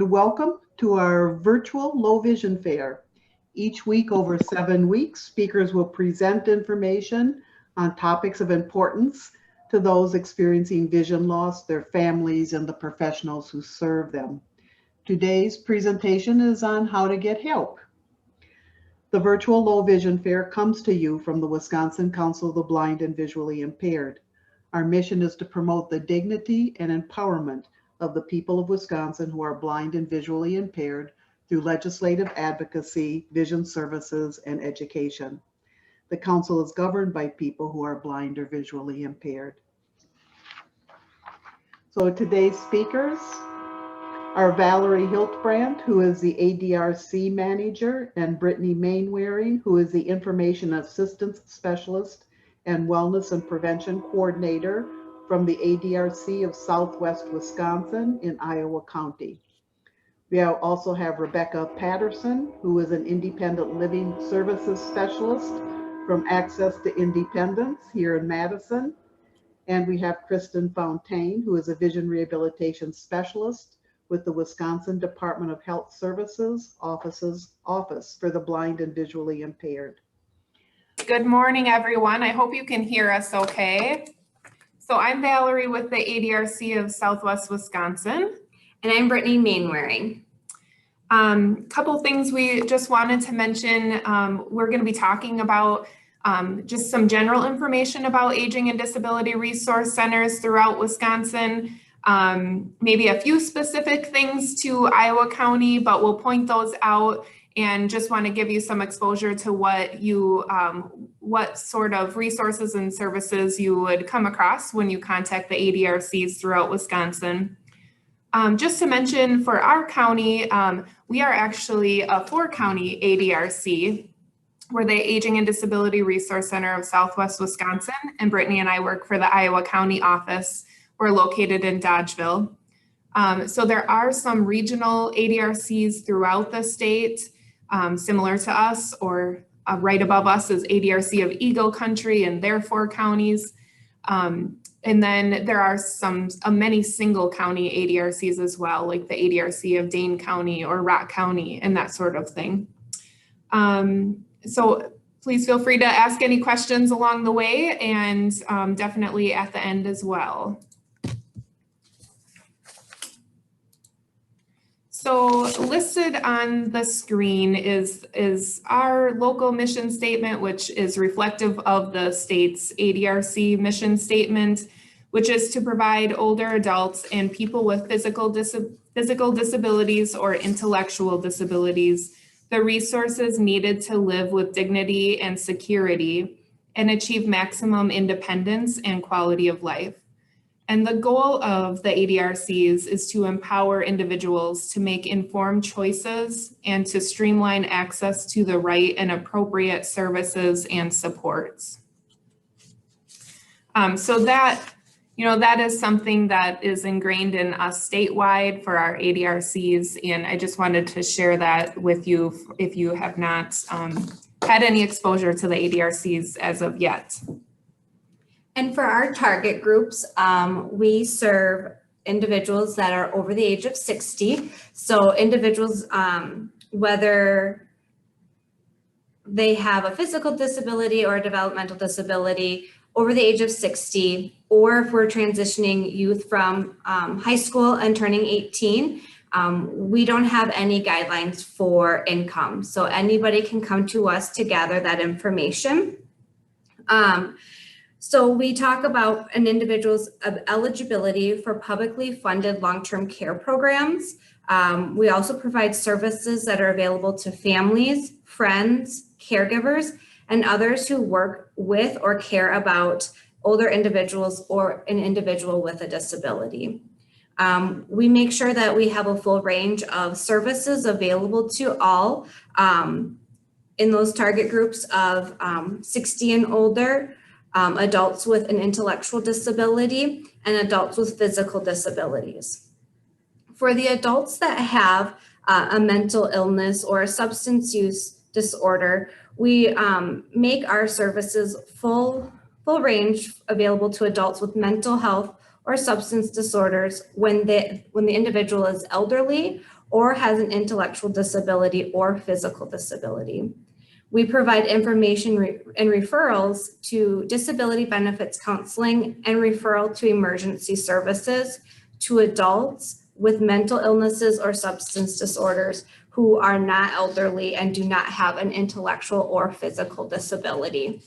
Welcome to our virtual low vision fair. Each week over 7 weeks, speakers will present information on topics of importance to those experiencing vision loss, their families, and the professionals who serve them. Today's presentation is on how to get help. The virtual low vision fair comes to you from the Wisconsin Council of the Blind and Visually Impaired. Our mission is to promote the dignity and empowerment of the people of Wisconsin who are blind and visually impaired through legislative advocacy, vision services, and education. The council is governed by people who are blind or visually impaired. So today's speakers are Valerie Hiltbrand, who is the ADRC manager, and Brittany Mainwaring, who is the Information Assistance Specialist and Wellness and Prevention Coordinator from the ADRC of Southwest Wisconsin in Iowa County. We also have Rebecca Patterson, who is an Independent Living Services Specialist from Access to Independence here in Madison. And we have Kristen Fontaine, who is a Vision Rehabilitation Specialist with the Wisconsin Department of Health Services Office for the Blind and Visually Impaired. Good morning, everyone. I hope you can hear us okay. So I'm Valerie with the ADRC of Southwest Wisconsin. And I'm Brittany Mainwaring. Couple things we just wanted to mention. We're going to be talking about just some general information about aging and disability resource centers throughout Wisconsin. Maybe a few specific things to Iowa County, but we'll point those out and just want to give you some exposure to what sort of resources and services you would come across when you contact the ADRCs throughout Wisconsin. Just to mention for our county, we are actually a 4-county ADRC. We're the Aging and Disability Resource Center of Southwest Wisconsin, and Brittany and I work for the Iowa County office. We're located in Dodgeville. So there are some regional ADRCs throughout the state, similar to us, or right above us is ADRC of Eagle Country and their 4 counties. And then there are many single county ADRCs as well, like the ADRC of Dane County or Rock County and that sort of thing. So please feel free to ask any questions along the way, and definitely at the end as well. So listed on the screen is our local mission statement, which is reflective of the state's ADRC mission statement, which is to provide older adults and people with physical disabilities or intellectual disabilities the resources needed to live with dignity and security and achieve maximum independence and quality of life. And the goal of the ADRCs is to empower individuals to make informed choices and to streamline access to the right and appropriate services and supports. So that is something that is ingrained in us statewide for our ADRCs. And I just wanted to share that with you if you have not had any exposure to the ADRCs as of yet. And for our target groups, we serve individuals that are over the age of 60. So individuals, whether they have a physical disability or a developmental disability over the age of 60, or if we're transitioning youth from high school and turning 18, we don't have any guidelines for income. So anybody can come to us to gather that information. So we talk about an individual's eligibility for publicly funded long-term care programs. We also provide services that are available to families, friends, caregivers, and others who work with or care about older individuals or an individual with a disability. We make sure that we have a full range of services available to all in those target groups of 60 and older, adults with an intellectual disability, and adults with physical disabilities. For the adults that have a mental illness or a substance use disorder, we make our services full range available to adults with mental health or substance disorders when the individual is elderly or has an intellectual disability or physical disability. We provide information and referrals to disability benefits counseling and referral to emergency services to adults with mental illnesses or substance disorders who are not elderly and do not have an intellectual or physical disability.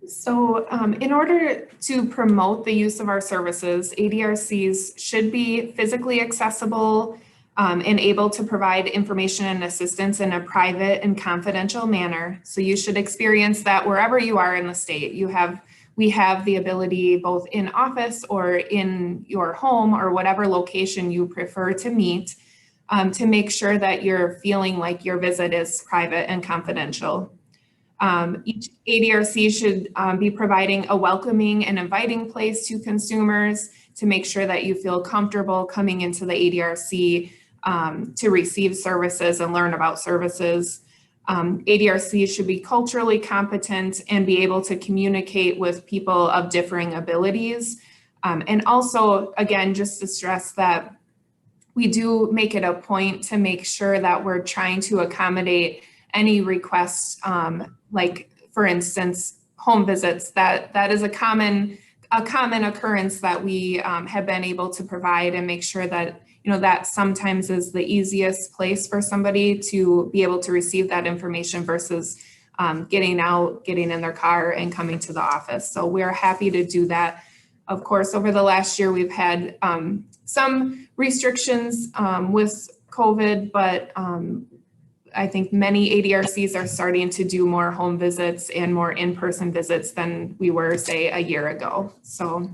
So in order to promote the use of our services, ADRCs should be physically accessible and able to provide information and assistance in a private and confidential manner. So you should experience that wherever you are in the state. We have the ability both in office or in your home or whatever location you prefer to meet to make sure that you're feeling like your visit is private and confidential. Each ADRC should be providing a welcoming and inviting place to consumers to make sure that you feel comfortable coming into the ADRC to receive services and learn about services. ADRC should be culturally competent and be able to communicate with people of differing abilities. And also, again, just to stress that we do make it a point to make sure that we're trying to accommodate any requests, like for instance, home visits. That is a common occurrence that we have been able to provide and make sure that that sometimes is the easiest place for somebody to be able to receive that information versus getting in their car and coming to the office. So we're happy to do that. Of course, over the last year, we've had some restrictions with COVID, but I think many ADRCs are starting to do more home visits and more in-person visits than we were, say, a year ago. So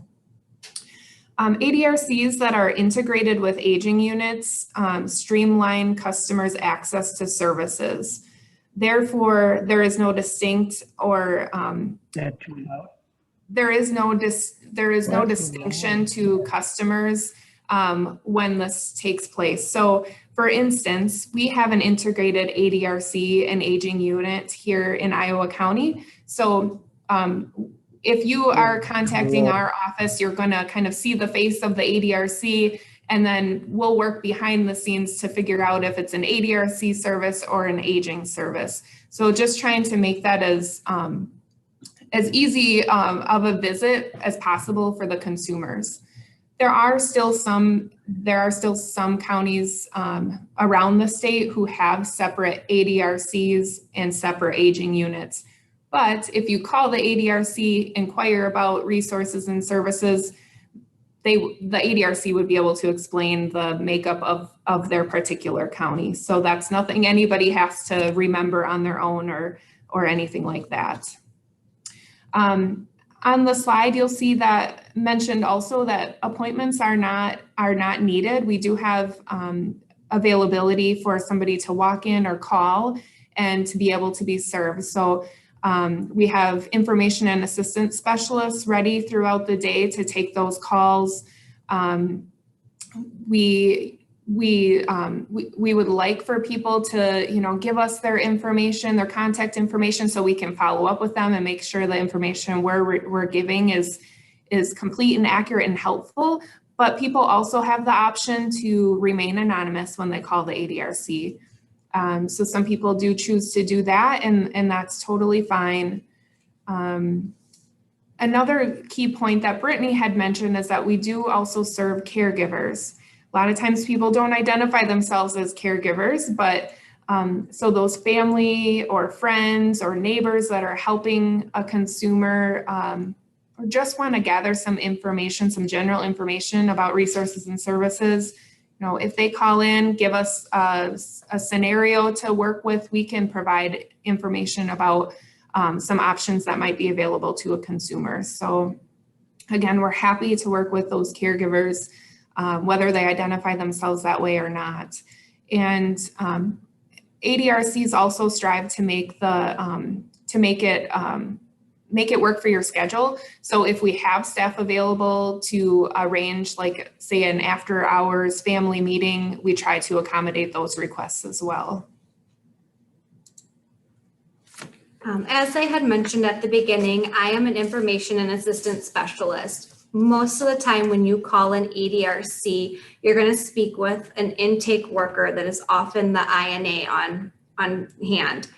ADRCs that are integrated with aging units streamline customers' access to services. Therefore, there is no distinct or there is no distinction to customers when this takes place. So for instance, we have an integrated ADRC and aging unit here in Iowa County. So if you are contacting our office, you're going to kind of see the face of the ADRC, and then we'll work behind the scenes to figure out if it's an ADRC service or an aging service. So just trying to make that as easy of a visit as possible for the consumers. There are still some counties around the state who have separate ADRCs and separate aging units. But if you call the ADRC, inquire about resources and services, the ADRC would be able to explain the makeup of their particular county. So that's nothing anybody has to remember on their own or anything like that. On the slide, you'll see that mentioned also that appointments are not needed. We do have availability for somebody to walk in or call and to be able to be served. So we have information and assistance specialists ready throughout the day to take those calls. We would like for people to, give us their information, their contact information, so we can follow up with them and make sure the information we're giving is complete and accurate and helpful. But people also have the option to remain anonymous when they call the ADRC. So some people do choose to do that, and that's totally fine. Another key point that Brittany had mentioned is that we do also serve caregivers. A lot of times people don't identify themselves as caregivers, but so those family or friends or neighbors that are helping a consumer or just want to gather some information, some general information about resources and services, if they call in, give us a scenario to work with, we can provide information about some options that might be available to a consumer. So again, we're happy to work with those caregivers, whether they identify themselves that way or not. And ADRCs also strive to make make it work for your schedule. So if we have staff available to arrange, like say an after hours family meeting, we try to accommodate those requests as well. As I had mentioned at the beginning, I am an information and assistance specialist. Most of the time when you call an ADRC, you're going to speak with an intake worker that is often the INA on hand.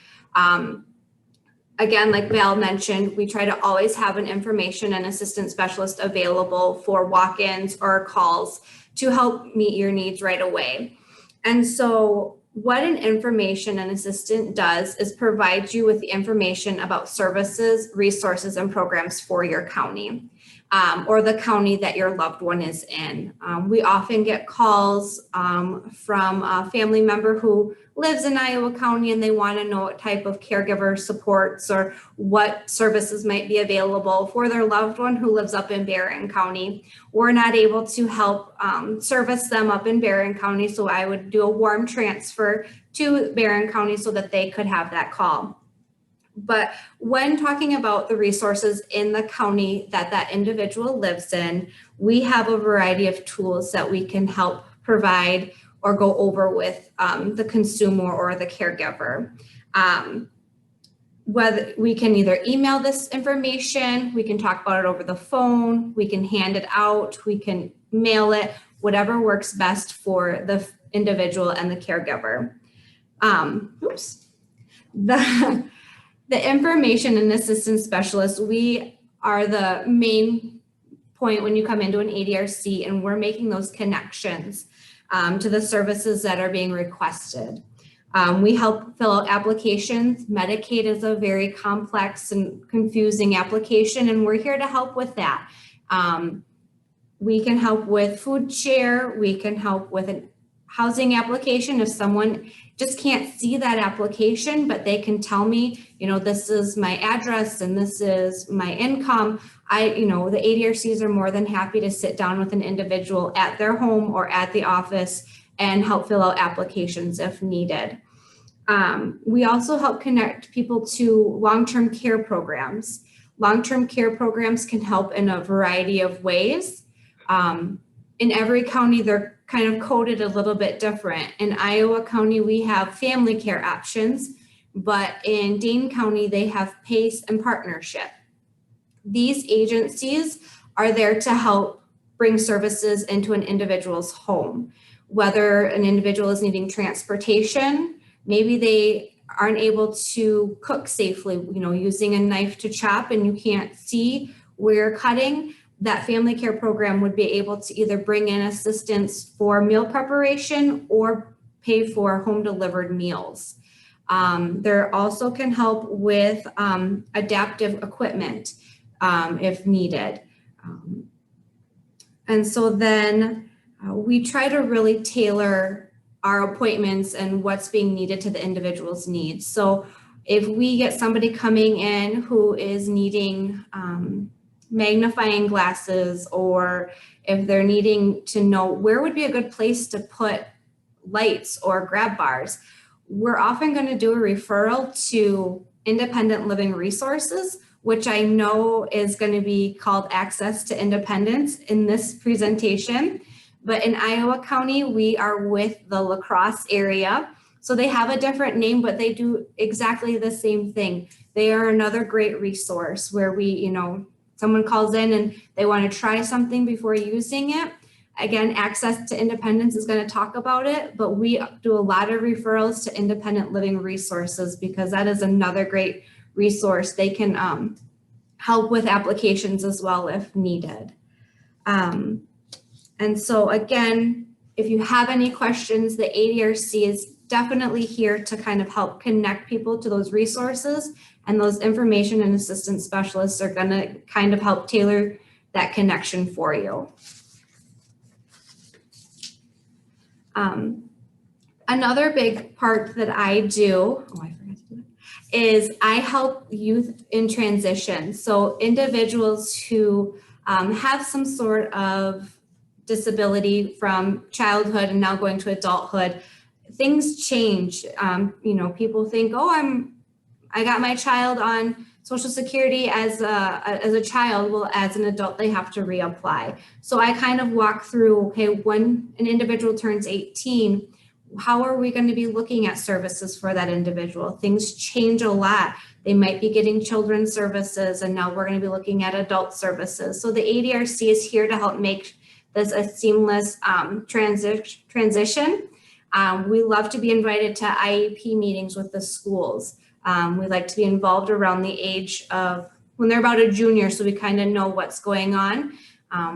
Again, like Val mentioned, we try to always have an information and assistance specialist available for walk-ins or calls to help meet your needs right away. And so what an information and assistant does is provide you with the information about services, resources, and programs for your county. Or the county that your loved one is in. We often get calls from a family member who lives in Iowa County and they want to know what type of caregiver supports or what services might be available for their loved one who lives up in Barron County. We're not able to help service them up in Barron County, so I would do a warm transfer to Barron County so that they could have that call. But when talking about the resources in the county that that individual lives in, we have a variety of tools that we can help provide or go over with the consumer or the caregiver. Whether we can either email this information, we can talk about it over the phone, we can hand it out, we can mail it, whatever works best for the individual and the caregiver. The information and assistance specialist, we are the main point when you come into an ADRC, and we're making those connections to the services that are being requested. We help fill out applications. Medicaid is a very complex and confusing application, and we're here to help with that. We can help with food share. We can help with a housing application if someone just can't see that application, but they can tell me, this is my address and this is my income. The ADRCs are more than happy to sit down with an individual at their home or at the office and help fill out applications if needed. We also help connect people to long-term care programs. Long-term care programs can help in a variety of ways. In every county, they're kind of coded a little bit different. In Iowa County, we have family care options, but in Dane County, they have PACE and partnership. These agencies are there to help bring services into an individual's home, whether an individual is needing transportation, maybe they aren't able to cook safely, using a knife to chop and you can't see where you're cutting. That family care program would be able to either bring in assistance for meal preparation or pay for home delivered meals. There also can help with adaptive equipment if needed. And so then we try to really tailor our appointments and what's being needed to the individual's needs. So if we get somebody coming in who is needing magnifying glasses, or if they're needing to know where would be a good place to put lights or grab bars, we're often going to do a referral to Independent Living Resources, which I know is going to be called Access to Independence in this presentation. But in Iowa County, we are with the La Crosse area. So they have a different name, but they do exactly the same thing. They are another great resource where we, someone calls in and they want to try something before using it. Again, Access to Independence is going to talk about it, but we do a lot of referrals to Independent Living Resources because that is another great resource. They can help with applications as well if needed. And so again, if you have any questions, the ADRC is definitely here to kind of help connect people to those resources, and those information and assistance specialists are going to kind of help tailor that connection for you. Another big part that I do, is I help youth in transition. So individuals who have some sort of disability from childhood and now going to adulthood, things change. People think, I got my child on Social Security as a child. Well, as an adult, they have to reapply. So I kind of walk through, okay, when an individual turns 18, how are we going to be looking at services for that individual? Things change a lot. They might be getting children's services, and now we're going to be looking at adult services. So the ADRC is here to help make this a seamless transition. We love to be invited to IEP meetings with the schools. We like to be involved around the age of when they're about a junior, so we kind of know what's going on.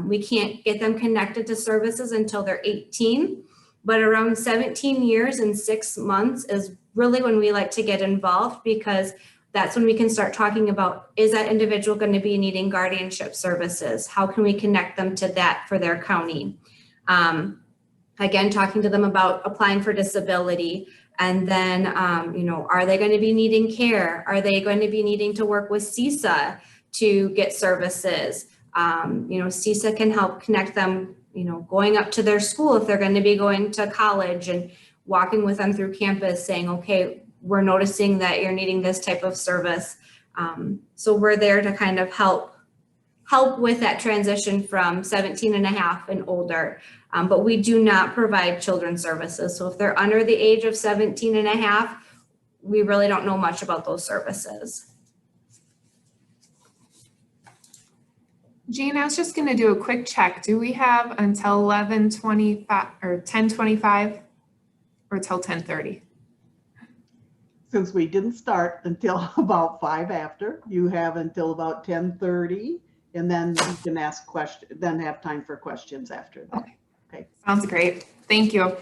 We can't get them connected to services until they're 18, but around 17 years and 6 months is really when we like to get involved, because that's when we can start talking about, is that individual going to be needing guardianship services? How can we connect them to that for their county? Again, talking to them about applying for disability. And then, are they going to be needing care? Are they going to be needing to work with CISA to get services? CISA can help connect them, going up to their school if they're going to be going to college, and walking with them through campus saying, okay, we're noticing that you're needing this type of service. So we're there to kind of help with that transition from 17 and a half and older. But we do not provide children's services. So if they're under the age of 17 and a half, we really don't know much about those services. Jean, I was just going to do a quick check. Do we have until 11:25 or 10:25 or till 10:30? Since we didn't start until about 5 after, you have until about 10:30, and then you can ask questions, then have time for questions after that. Okay. Sounds great. Thank you.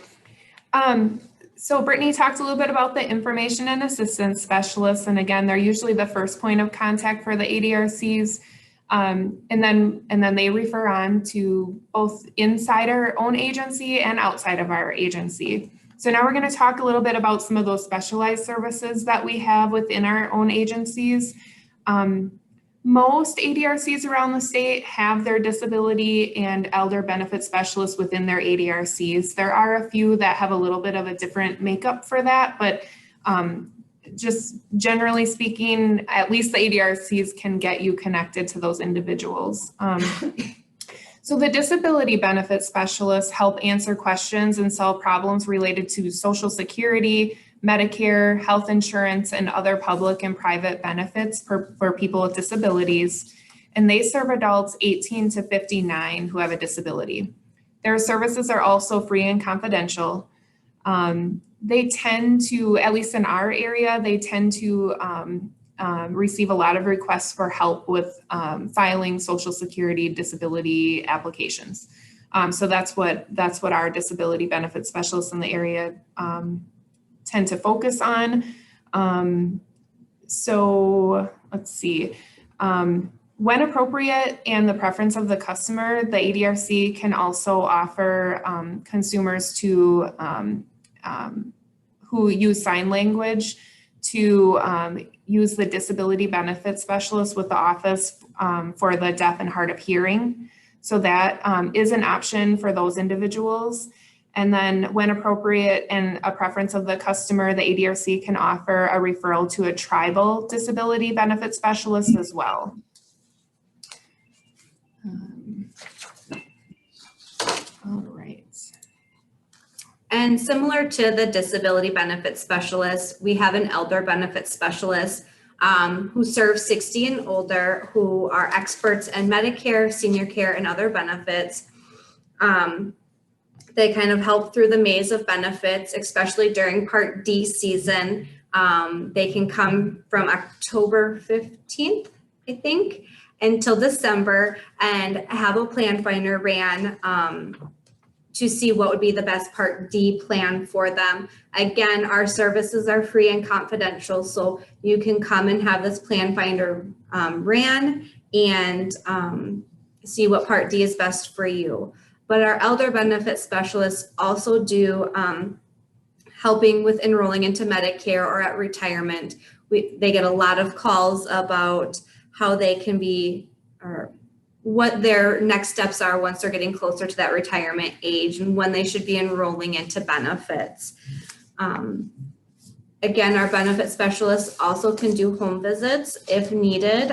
So Brittany talked a little bit about the information and assistance specialists. And again, they're usually the first point of contact for the ADRCs. And then they refer on to both inside our own agency and outside of our agency. So now we're going to talk a little bit about some of those specialized services that we have within our own agencies. Most ADRCs around the state have their disability and elder benefit specialists within their ADRCs. There are a few that have a little bit of a different makeup for that, but just generally speaking, at least the ADRCs can get you connected to those individuals. So the disability benefit specialists help answer questions and solve problems related to Social Security, Medicare, health insurance, and other public and private benefits for people with disabilities. And they serve adults 18 to 59 who have a disability. Their services are also free and confidential. They tend to, at least in our area, they tend to receive a lot of requests for help with filing Social Security disability applications. So that's what our disability benefit specialists in the area tend to focus on. So let's see. When appropriate and the preference of the customer, the ADRC can also offer consumers to who use sign language to use the disability benefit specialist with the Office for the Deaf and Hard of Hearing. So that is an option for those individuals. And then when appropriate and a preference of the customer, the ADRC can offer a referral to a tribal disability benefit specialist as well. All right. And similar to the disability benefit specialist, we have an elder benefit specialist who serves 60 and older, who are experts in Medicare, senior care, and other benefits. They kind of help through the maze of benefits, especially during Part D season. They can come from October 15th, I think, until December, and have a plan finder ran to see what would be the best Part D plan for them. Again, our services are free and confidential, so you can come and have this plan finder ran and see what Part D is best for you. But our elder benefit specialists also do helping with enrolling into Medicare or at retirement. They get a lot of calls about how they can be, or what their next steps are once they're getting closer to that retirement age and when they should be enrolling into benefits. Again, our benefit specialists also can do home visits if needed.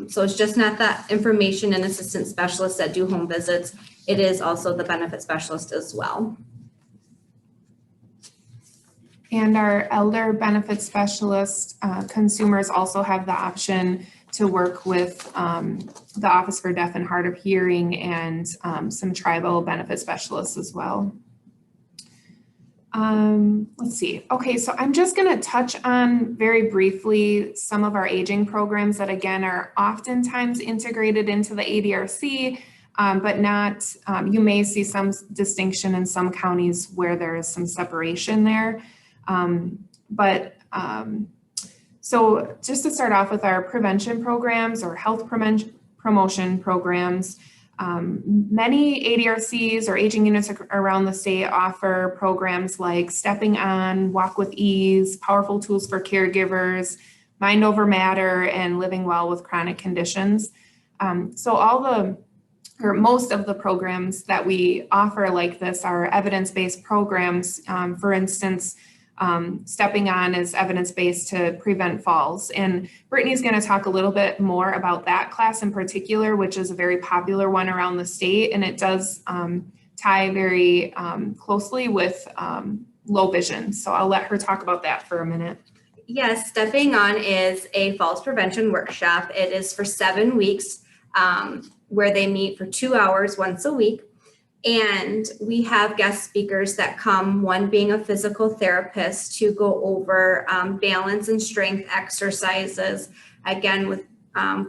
So it's just not that information and assistance specialists that do home visits. It is also the benefit specialist as well. And our elder benefit specialist, consumers also have the option to work with the Office for Deaf and Hard of Hearing and some tribal benefit specialists as well. Let's see. Okay, so I'm just going to touch on very briefly some of our aging programs that again are oftentimes integrated into the ADRC, but not, you may see some distinction in some counties where there is some separation there. So just to start off with our prevention programs or health promotion programs, many ADRCs or aging units around the state offer programs like Stepping On, Walk with Ease, Powerful Tools for Caregivers, Mind Over Matter, and Living Well with Chronic Conditions. So most of the programs that we offer like this are evidence-based programs. For instance, Stepping On is evidence-based to prevent falls. And Brittany's going to talk a little bit more about that class in particular, which is a very popular one around the state. And it does tie very closely with low vision. So I'll let her talk about that for a minute. Yes, Stepping On is a falls prevention workshop. It is for 7 weeks where they meet for 2 hours once a week. And we have guest speakers that come, one being a physical therapist, to go over balance and strength exercises. Again, with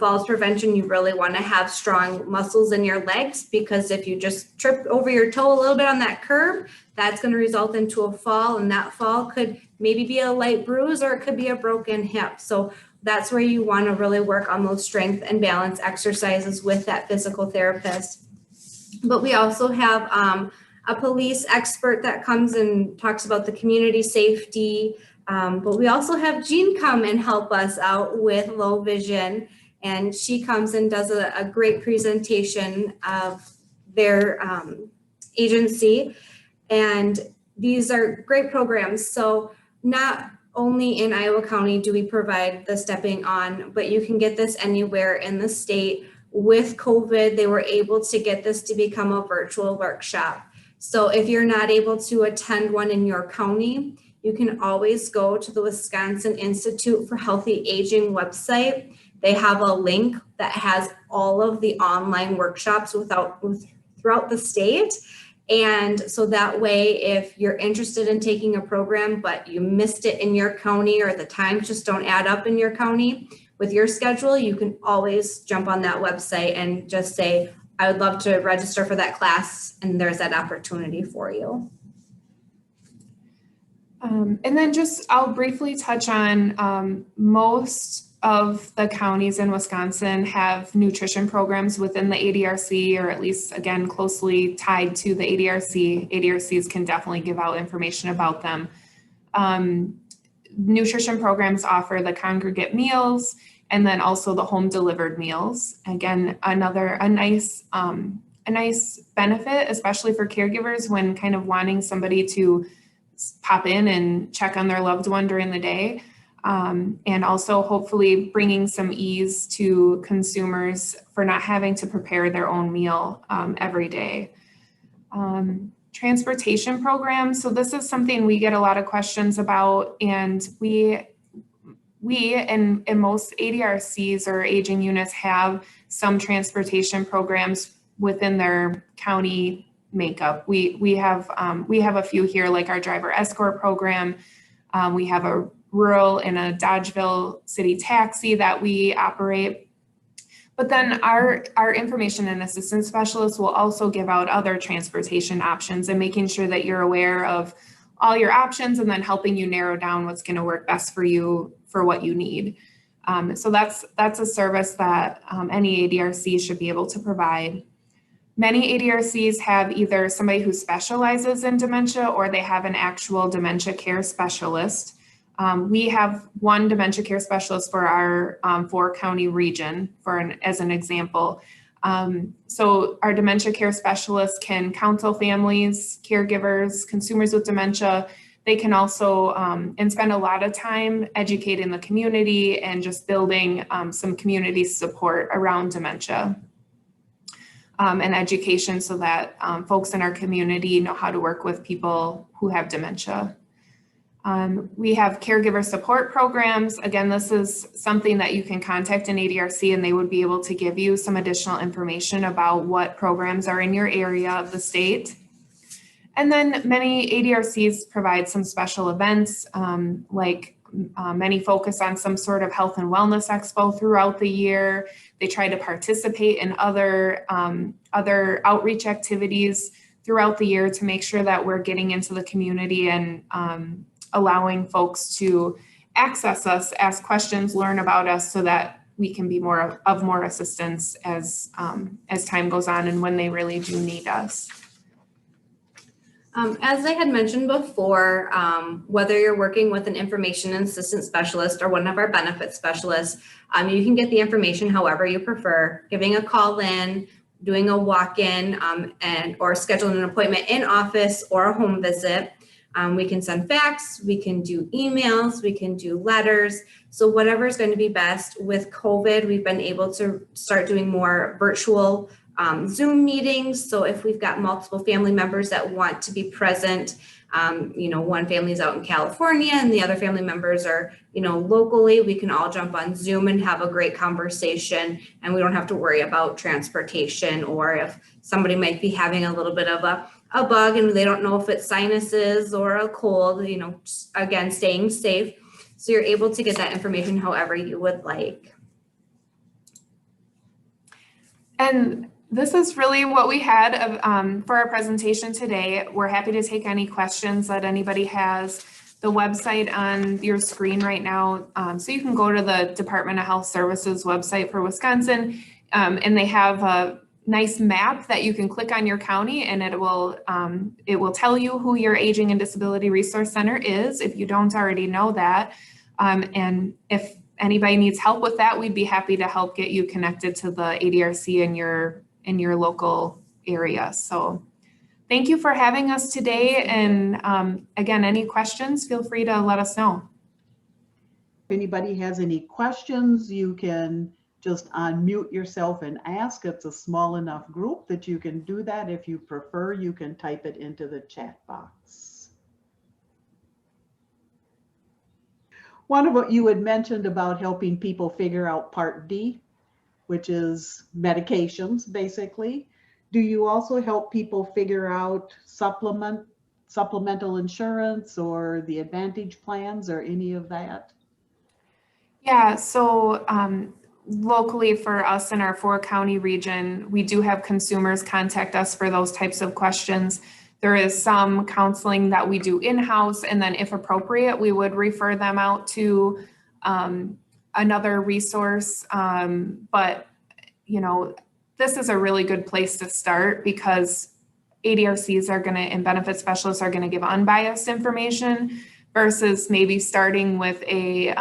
falls prevention, you really want to have strong muscles in your legs, because if you just trip over your toe a little bit on that curb, that's going to result into a fall, and that fall could maybe be a light bruise or it could be a broken hip. So that's where you want to really work on those strength and balance exercises with that physical therapist. But we also have a police expert that comes and talks about the community safety. But we also have Jean come and help us out with low vision. And she comes and does a great presentation of their agency. And these are great programs. So not only in Iowa County do we provide the Stepping On, but you can get this anywhere in the state. With COVID, they were able to get this to become a virtual workshop. So if you're not able to attend one in your county, you can always go to the Wisconsin Institute for Healthy Aging website. They have a link that has all of the online workshops throughout the state. And so that way, if you're interested in taking a program, but you missed it in your county or the times just don't add up in your county, with your schedule, you can always jump on that website and just say, I would love to register for that class, and there's that opportunity for you. And then I'll briefly touch on most of the counties in Wisconsin have nutrition programs within the ADRC, or at least, again, closely tied to the ADRC. ADRCs can definitely give out information about them. Nutrition programs offer the congregate meals and then also the home delivered meals. Again, a nice benefit, especially for caregivers when kind of wanting somebody to pop in and check on their loved one during the day. And also hopefully bringing some ease to consumers for not having to prepare their own meal every day. Transportation programs. So this is something we get a lot of questions about, and we and most ADRCs or aging units have some transportation programs within their county makeup. We have a few here, like our driver escort program. We have a rural and a Dodgeville city taxi that we operate. But then our information and assistance specialists will also give out other transportation options and making sure that you're aware of all your options and then helping you narrow down what's going to work best for you for what you need. So that's a service that any ADRC should be able to provide. Many ADRCs have either somebody who specializes in dementia or they have an actual dementia care specialist. We have one dementia care specialist for our 4-county region, as an example. So our dementia care specialists can counsel families, caregivers, consumers with dementia. They can also and spend a lot of time educating the community and just building some community support around dementia and education so that folks in our community know how to work with people who have dementia. We have caregiver support programs. Again, this is something that you can contact an ADRC and they would be able to give you some additional information about what programs are in your area of the state. And then many ADRCs provide some special events, many focus on some sort of health and wellness expo throughout the year. They try to participate in other outreach activities throughout the year to make sure that we're getting into the community and allowing folks to access us, ask questions, learn about us so that we can be more assistance as time goes on and when they really do need us. As I had mentioned before, whether you're working with an information and assistance specialist or one of our benefits specialists, you can get the information however you prefer, giving a call in, doing a walk-in or scheduling an appointment in office or a home visit. We can send fax, we can do emails, we can do letters. So whatever is going to be best. With COVID, we've been able to start doing more virtual Zoom meetings. So if we've got multiple family members that want to be present, one family's out in California and the other family members are, locally, we can all jump on Zoom and have a great conversation and we don't have to worry about transportation or if somebody might be having a little bit of a bug and they don't know if it's sinuses or a cold, again, staying safe. So you're able to get that information however you would like. And this is really what we had for our presentation today. We're happy to take any questions that anybody has. The website on your screen right now, so you can go to the Department of Health Services website for Wisconsin, and they have a nice map that you can click on your county and it will tell you who your Aging and Disability Resource Center is if you don't already know that. And if anybody needs help with that, we'd be happy to help get you connected to the ADRC in your local area. So thank you for having us today. And again, any questions, feel free to let us know. If anybody has any questions, you can just unmute yourself and ask. It's a small enough group that you can do that. If you prefer, you can type it into the chat box. One of what you had mentioned about helping people figure out Part D, which is medications, basically. Do you also help people figure out supplemental insurance or the Advantage plans or any of that? Yeah, so locally for us in our 4-county region, we do have consumers contact us for those types of questions. There is some counseling that we do in-house, and then if appropriate, we would refer them out to another resource. But, this is a really good place to start because ADRCs and benefit specialists are going to give unbiased information versus maybe starting with a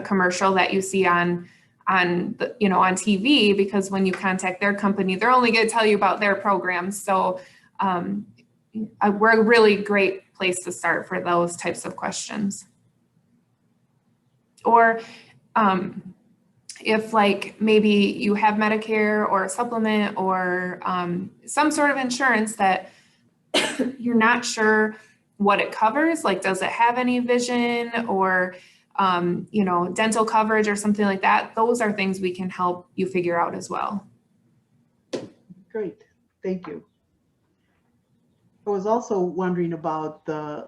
commercial that you see on TV, because when you contact their company, they're only going to tell you about their programs. So we're a really great place to start for those types of questions. Or if maybe you have Medicare or a supplement or some sort of insurance that you're not sure what it covers, does it have any vision or dental coverage or something like that, those are things we can help you figure out as well. Great, thank you. I was also wondering about the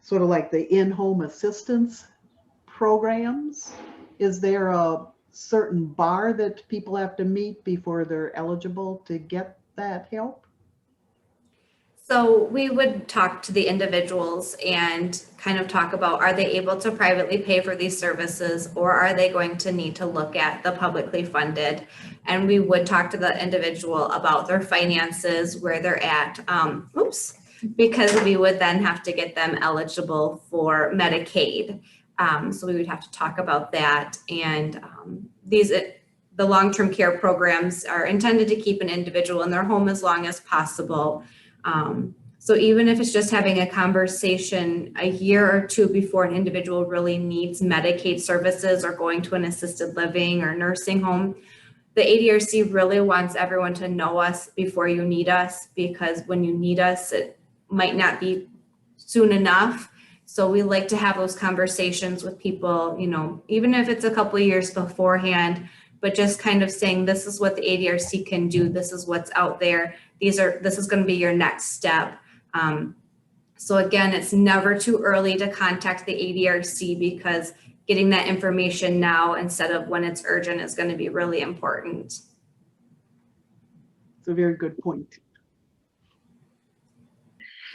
sort of the in-home assistance programs. Is there a certain bar that people have to meet before they're eligible to get that help? So we would talk to the individuals and kind of talk about, are they able to privately pay for these services or are they going to need to look at the publicly funded? And we would talk to the individual about their finances, where they're at, because we would then have to get them eligible for Medicaid. So we would have to talk about that. And the long-term care programs are intended to keep an individual in their home as long as possible. So even if it's just having a conversation a year or two before an individual really needs Medicaid services or going to an assisted living or nursing home, the ADRC really wants everyone to know us before you need us, because when you need us, it might not be soon enough. So we like to have those conversations with people, you know, even if it's a couple of years beforehand, but just kind of saying, this is what the ADRC can do. This is what's out there. This is going to be your next step. So again, it's never too early to contact the ADRC, because getting that information now instead of when it's urgent is going to be really important. It's a very good point.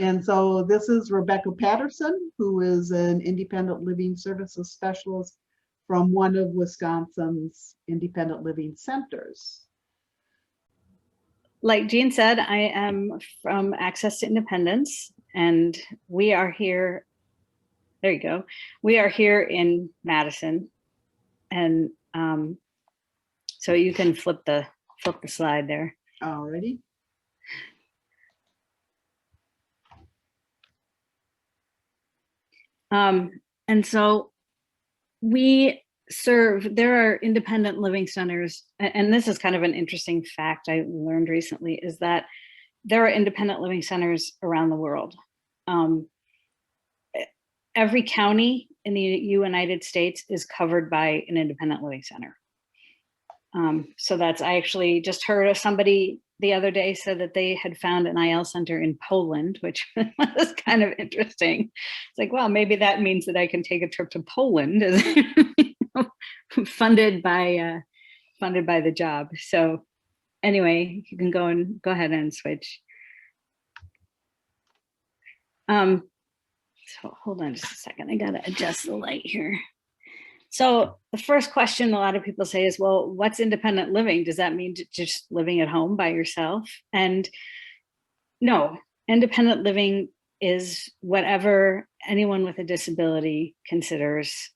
And so this is Rebecca Patterson, who is an independent living services specialist from one of Wisconsin's independent living centers. Like Jean said, I am from Access to Independence, and we are here. There you go. We are here in Madison, and so you can flip the slide there. Alrighty. And so there are independent living centers, and this is kind of an interesting fact I learned recently, is that there are independent living centers around the world. Every county in the United States is covered by an independent living center. So I actually just heard of somebody the other day said that they had found an IL center in Poland, which was kind of interesting. It's like, well, maybe that means that I can take a trip to Poland, funded by the job. So anyway, you can go ahead and switch. So hold on just a second. I got to adjust the light here. So the first question a lot of people say is, well, what's independent living? Does that mean just living at home by yourself? And no, independent living is whatever anyone with a disability considers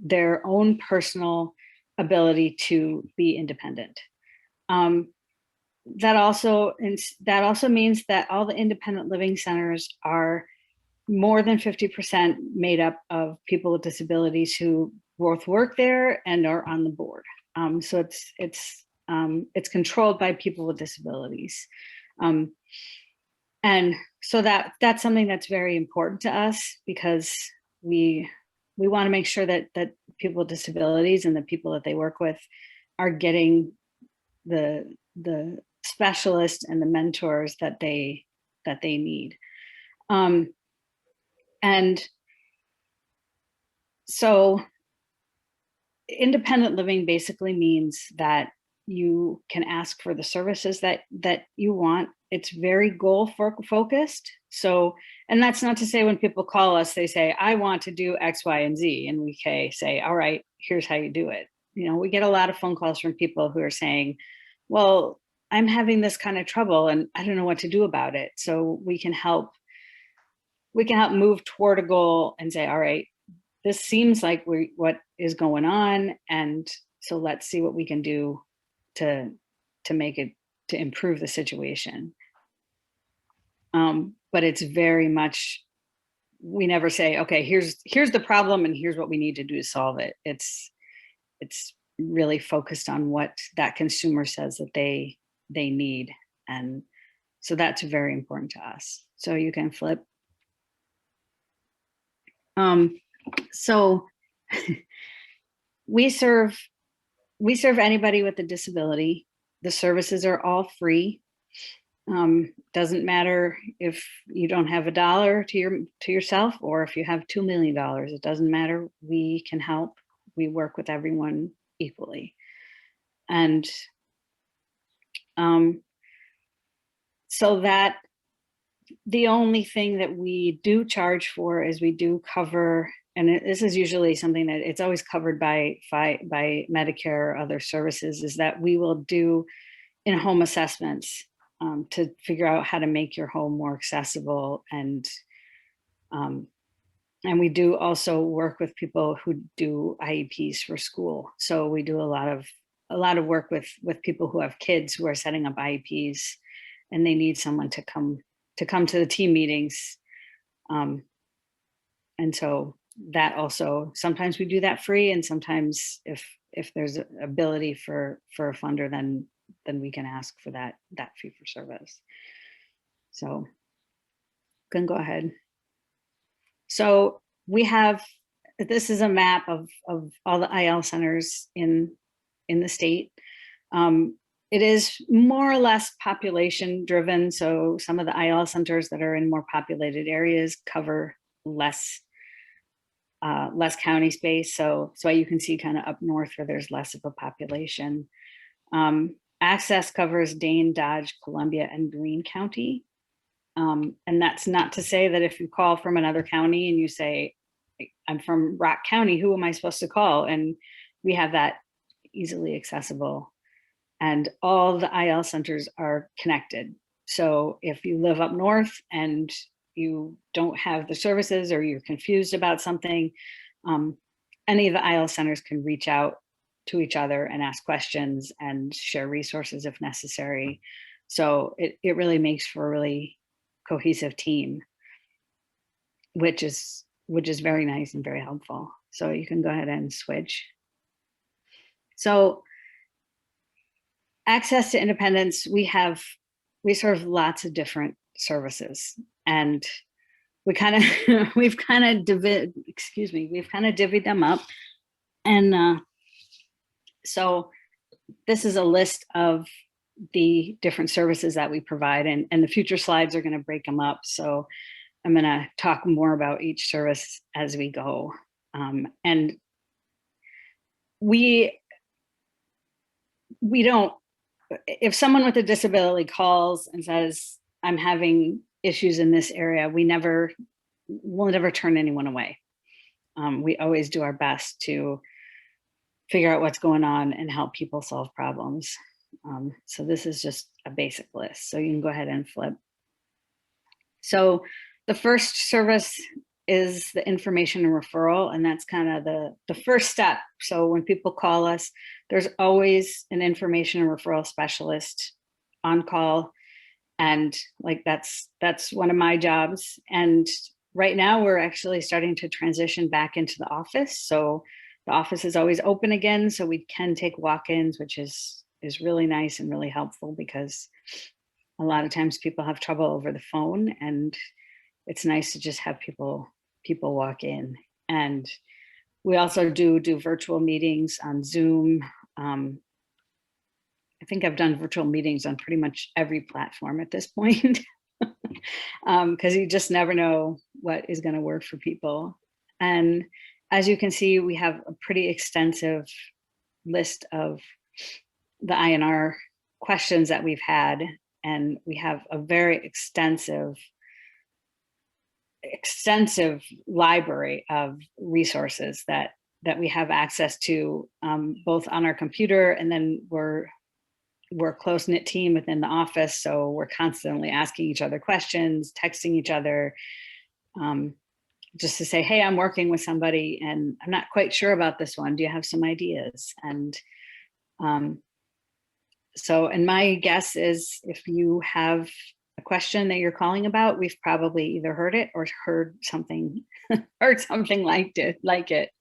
their own personal ability to be independent. That also means that all the independent living centers are more than 50% made up of people with disabilities who both work there and are on the board. So it's controlled by people with disabilities. And so that's something that's very important to us, because we want to make sure that people with disabilities and the people that they work with are getting the specialists and the mentors that they need. And so independent living basically means that you can ask for the services that you want. It's very goal focused. So, and that's not to say when people call us, they say, I want to do X, Y, and Z. And we say, all right, here's how you do it. You know, we get a lot of phone calls from people who are saying, well, I'm having this kind of trouble and I don't know what to do about it. So we can help move toward a goal and say, all right, this seems like what is going on. And so let's see what we can do to improve the situation. But it's very much, we never say, okay, here's the problem and here's what we need to do to solve it. It's really focused on what that consumer says that they need. And so that's very important to us. So you can flip. So we serve anybody with a disability. The services are all free. Doesn't matter if you don't have $1 to yourself, or if you have $2 million, it doesn't matter. We can help. We work with everyone equally. And so that the only thing that we do charge for is we do cover, and this is usually something that it's always covered by Medicare or other services, is that we will do in-home assessments to figure out how to make your home more accessible. And we do also work with people who do IEPs for school. So we do a lot of work with people who have kids who are setting up IEPs, and they need someone to come to the team meetings. And so that also, sometimes we do that free, and sometimes if there's an ability for a funder, then we can ask for that fee for service. So you can go ahead. So this is a map of all the IL centers in the state. It is more or less population driven. So some of the IL centers that are in more populated areas cover less county space. So you can see kind of up north where there's less of a population. Access covers Dane, Dodge, Columbia, and Greene County. And that's not to say that if you call from another county and you say, I'm from Rock County, who am I supposed to call? And we have that easily accessible. And all the IL centers are connected. So if you live up north and you don't have the services or you're confused about something, any of the IL centers can reach out to each other and ask questions and share resources if necessary. So it really makes for a really cohesive team, which is very nice and very helpful. So you can go ahead and switch. So access to independence, we serve lots of different services, and we've kind of divvied them up. And so this is a list of the different services that we provide, and the future slides are going to break them up. So I'm going to talk more about each service as we go. And we don't, if someone with a disability calls and says, I'm having issues in this area, we'll never turn anyone away. We always do our best to figure out what's going on and help people solve problems. So this is just a basic list. So you can go ahead and flip. So the first service is the information and referral, and that's kind of the first step. So when people call us, there's always an information and referral specialist on call. And like that's one of my jobs. And right now we're actually starting to transition back into the office. So the office is always open again, so we can take walk-ins, which is really nice and really helpful, because a lot of times people have trouble over the phone, and it's nice to just have people walk in. And we also do virtual meetings on Zoom. I think I've done virtual meetings on pretty much every platform at this point, because you just never know what is going to work for people. And as you can see, we have a pretty extensive list of the INR questions that we've had, and we have a very extensive library of resources that we have access to, both on our computer, and then we're a close-knit team within the office, so we're constantly asking each other questions, texting each other, just to say, hey, I'm working with somebody and I'm not quite sure about this one. Do you have some ideas? And and my guess is, if you have a question that you're calling about, we've probably either heard it or heard something like it,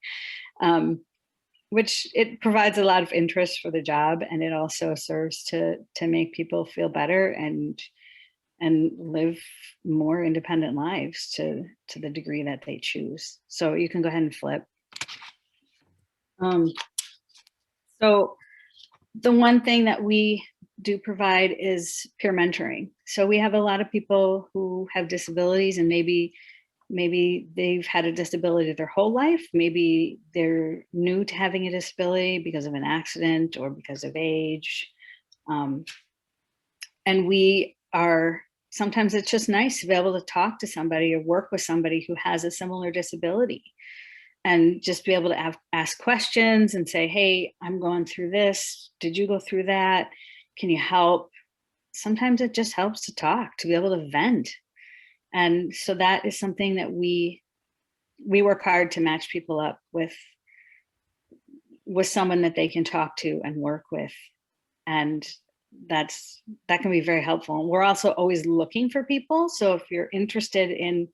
which it provides a lot of interest for the job, and it also serves to make people feel better and live more independent lives to the degree that they choose. So you can go ahead and flip. So the one thing that we do provide is peer mentoring. So we have a lot of people who have disabilities, and maybe they've had a disability their whole life. Maybe they're new to having a disability because of an accident or because of age. And sometimes it's just nice to be able to talk to somebody or work with somebody who has a similar disability, and just be able to ask questions and say, hey, I'm going through this. Did you go through that? Can you help? Sometimes it just helps to talk, to be able to vent. And so that is something that we work hard to match people up with someone that they can talk to and work with. And that can be very helpful. And we're also always looking for people. So if you're interested in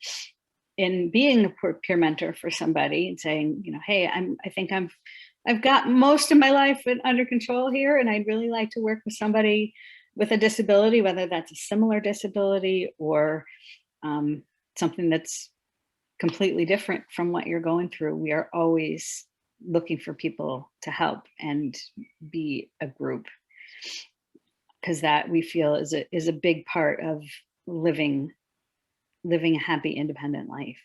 being a peer mentor for somebody and saying, hey, I think I've got most of my life under control here, and I'd really like to work with somebody with a disability, whether that's a similar disability or something that's completely different from what you're going through, we are always looking for people to help and be a group, because that we feel is a big part of living a happy, independent life.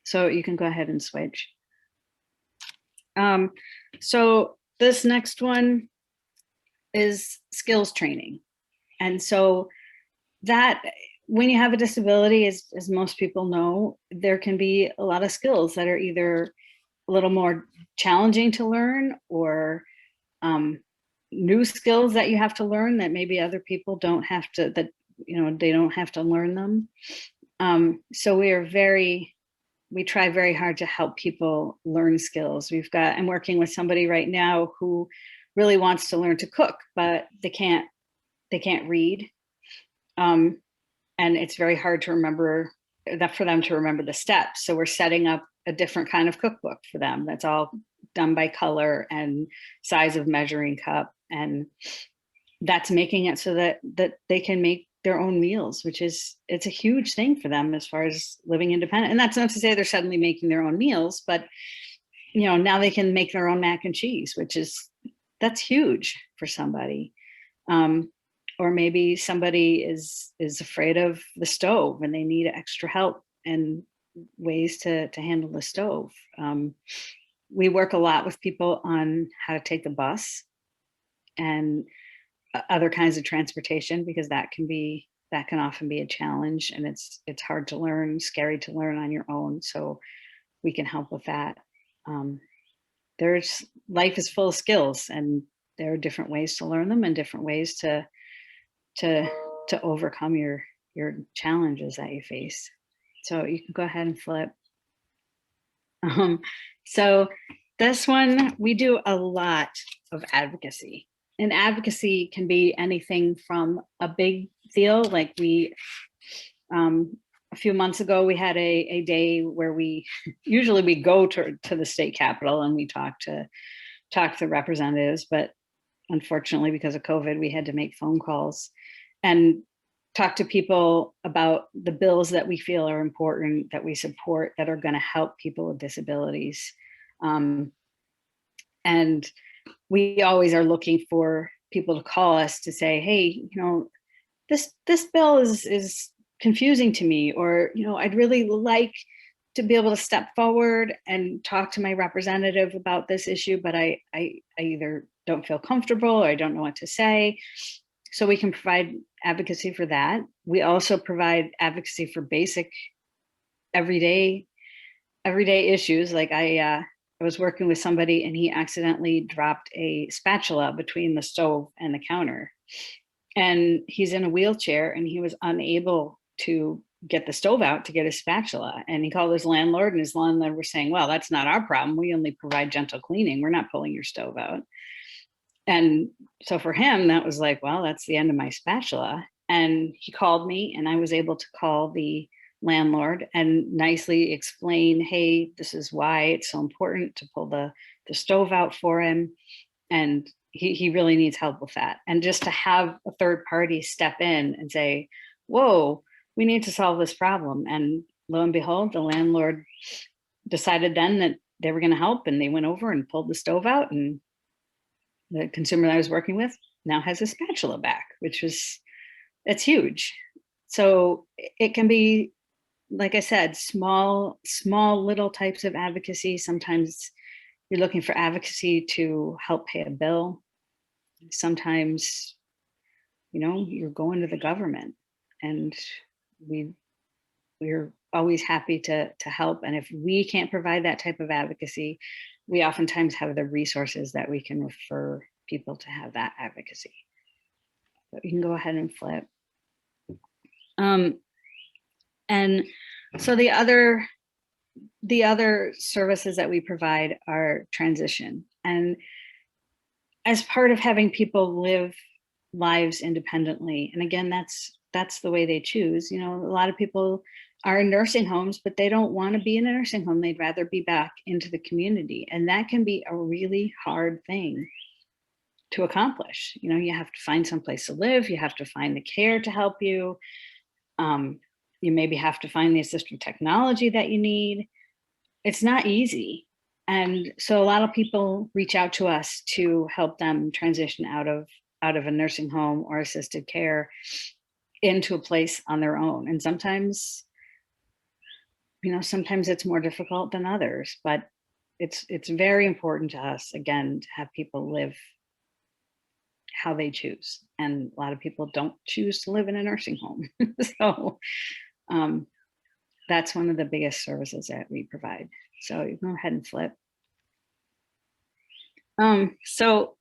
So you can go ahead and switch. So this next one is skills training. And so that when you have a disability, as most people know, there can be a lot of skills that are either a little more challenging to learn, or new skills that you have to learn that maybe other people don't have to, that, you know, they don't have to learn them. So we try very hard to help people learn skills. I'm working with somebody right now who really wants to learn to cook, but they can't read. And it's very hard to remember that, for them to remember the steps. So we're setting up a different kind of cookbook for them. That's all done by color and size of measuring cup. And that's making it so that they can make their own meals, which is, it's a huge thing for them as far as living independent. And that's not to say they're suddenly making their own meals, but you know, now they can make their own mac and cheese, that's huge for somebody. Or maybe somebody is afraid of the stove and they need extra help and ways to handle the stove. We work a lot with people on how to take the bus and other kinds of transportation, because that can often be a challenge, and it's hard to learn, scary to learn on your own. So we can help with that. Life is full of skills, and there are different ways to learn them and different ways to overcome your challenges that you face. So you can go ahead and flip. So this one, we do a lot of advocacy, and advocacy can be anything from a big deal. Like a few months ago, we had a day where we go to the state capitol and we talk to the representatives, but unfortunately, because of COVID, we had to make phone calls and talk to people about the bills that we feel are important, that we support, that are going to help people with disabilities. And we always are looking for people to call us to say, hey, you know, this bill is confusing to me, or, you know, I'd really like to be able to step forward and talk to my representative about this issue, but I either don't feel comfortable or I don't know what to say. So we can provide advocacy for that. We also provide advocacy for basic everyday issues. Like I was working with somebody and he accidentally dropped a spatula between the stove and the counter. And he's in a wheelchair and he was unable to get the stove out to get his spatula. And he called his landlord, and his landlord was saying, well, that's not our problem. We only provide gentle cleaning. We're not pulling your stove out. And so for him, that was like, well, that's the end of my spatula. And he called me, and I was able to call the landlord and nicely explain, hey, this is why it's so important to pull the stove out for him. And he really needs help with that. And just to have a third party step in and say, whoa, we need to solve this problem. And lo and behold, the landlord decided then that they were going to help, and they went over and pulled the stove out, and the consumer that I was working with now has a spatula back, it's huge. So it can be, like I said, small little types of advocacy. Sometimes you're looking for advocacy to help pay a bill. Sometimes, you know, you're going to the government, and we're always happy to help. And if we can't provide that type of advocacy, we oftentimes have the resources that we can refer people to have that advocacy. But you can go ahead and flip. And so the other services that we provide are transition. And as part of having people live lives independently, and again, that's the way they choose. You know, a lot of people are in nursing homes, but they don't want to be in a nursing home. They'd rather be back into the community. And that can be a really hard thing to accomplish. You know, you have to find someplace to live. You have to find the care to help you. You maybe have to find the assistive technology that you need. It's not easy. And so a lot of people reach out to us to help them transition out of a nursing home or assisted care into a place on their own. And sometimes, sometimes it's more difficult than others, but it's very important to us, again, to have people live how they choose. And a lot of people don't choose to live in a nursing home. So that's one of the biggest services that we provide. So you go ahead and flip. So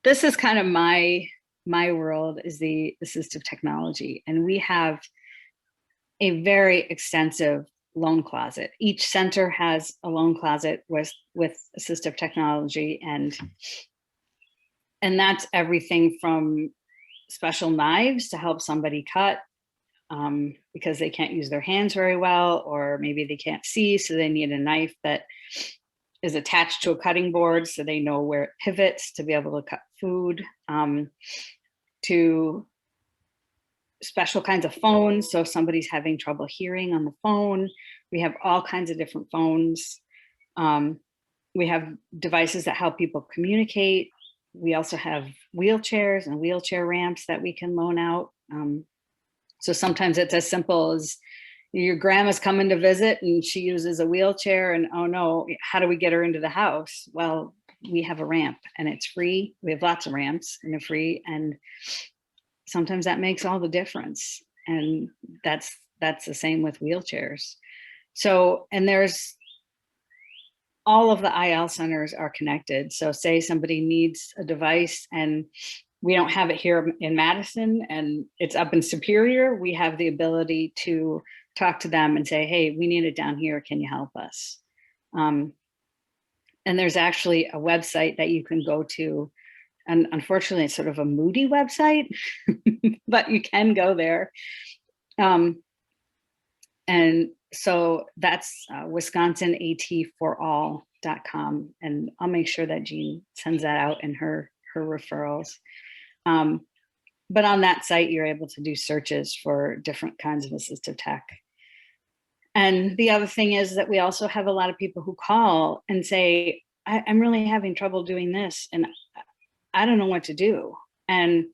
this is kind of my world, is the assistive technology. And we have a very extensive loan closet. Each center has a loan closet with assistive technology, and that's everything from special knives to help somebody cut because they can't use their hands very well, or maybe they can't see, so they need a knife that is attached to a cutting board so they know where it pivots to be able to cut food, to special kinds of phones. So if somebody's having trouble hearing on the phone, we have all kinds of different phones. We have devices that help people communicate. We also have wheelchairs and wheelchair ramps that we can loan out. So sometimes it's as simple as your grandma's coming to visit and she uses a wheelchair, and oh no, how do we get her into the house? Well, we have a ramp and it's free. We have lots of ramps and they're free. And sometimes that makes all the difference. And that's the same with wheelchairs. So, and there's all of the IL centers are connected. So say somebody needs a device and we don't have it here in Madison and it's up in Superior, we have the ability to talk to them and say, hey, we need it down here. Can you help us? And there's actually a website that you can go to. And unfortunately, it's sort of a moody website, but you can go there. And so that's WisconsinATforall.com. And I'll make sure that Jean sends that out in her referrals. But on that site, you're able to do searches for different kinds of assistive tech. And the other thing is that we also have a lot of people who call and say, I'm really having trouble doing this, and I don't know what to do. And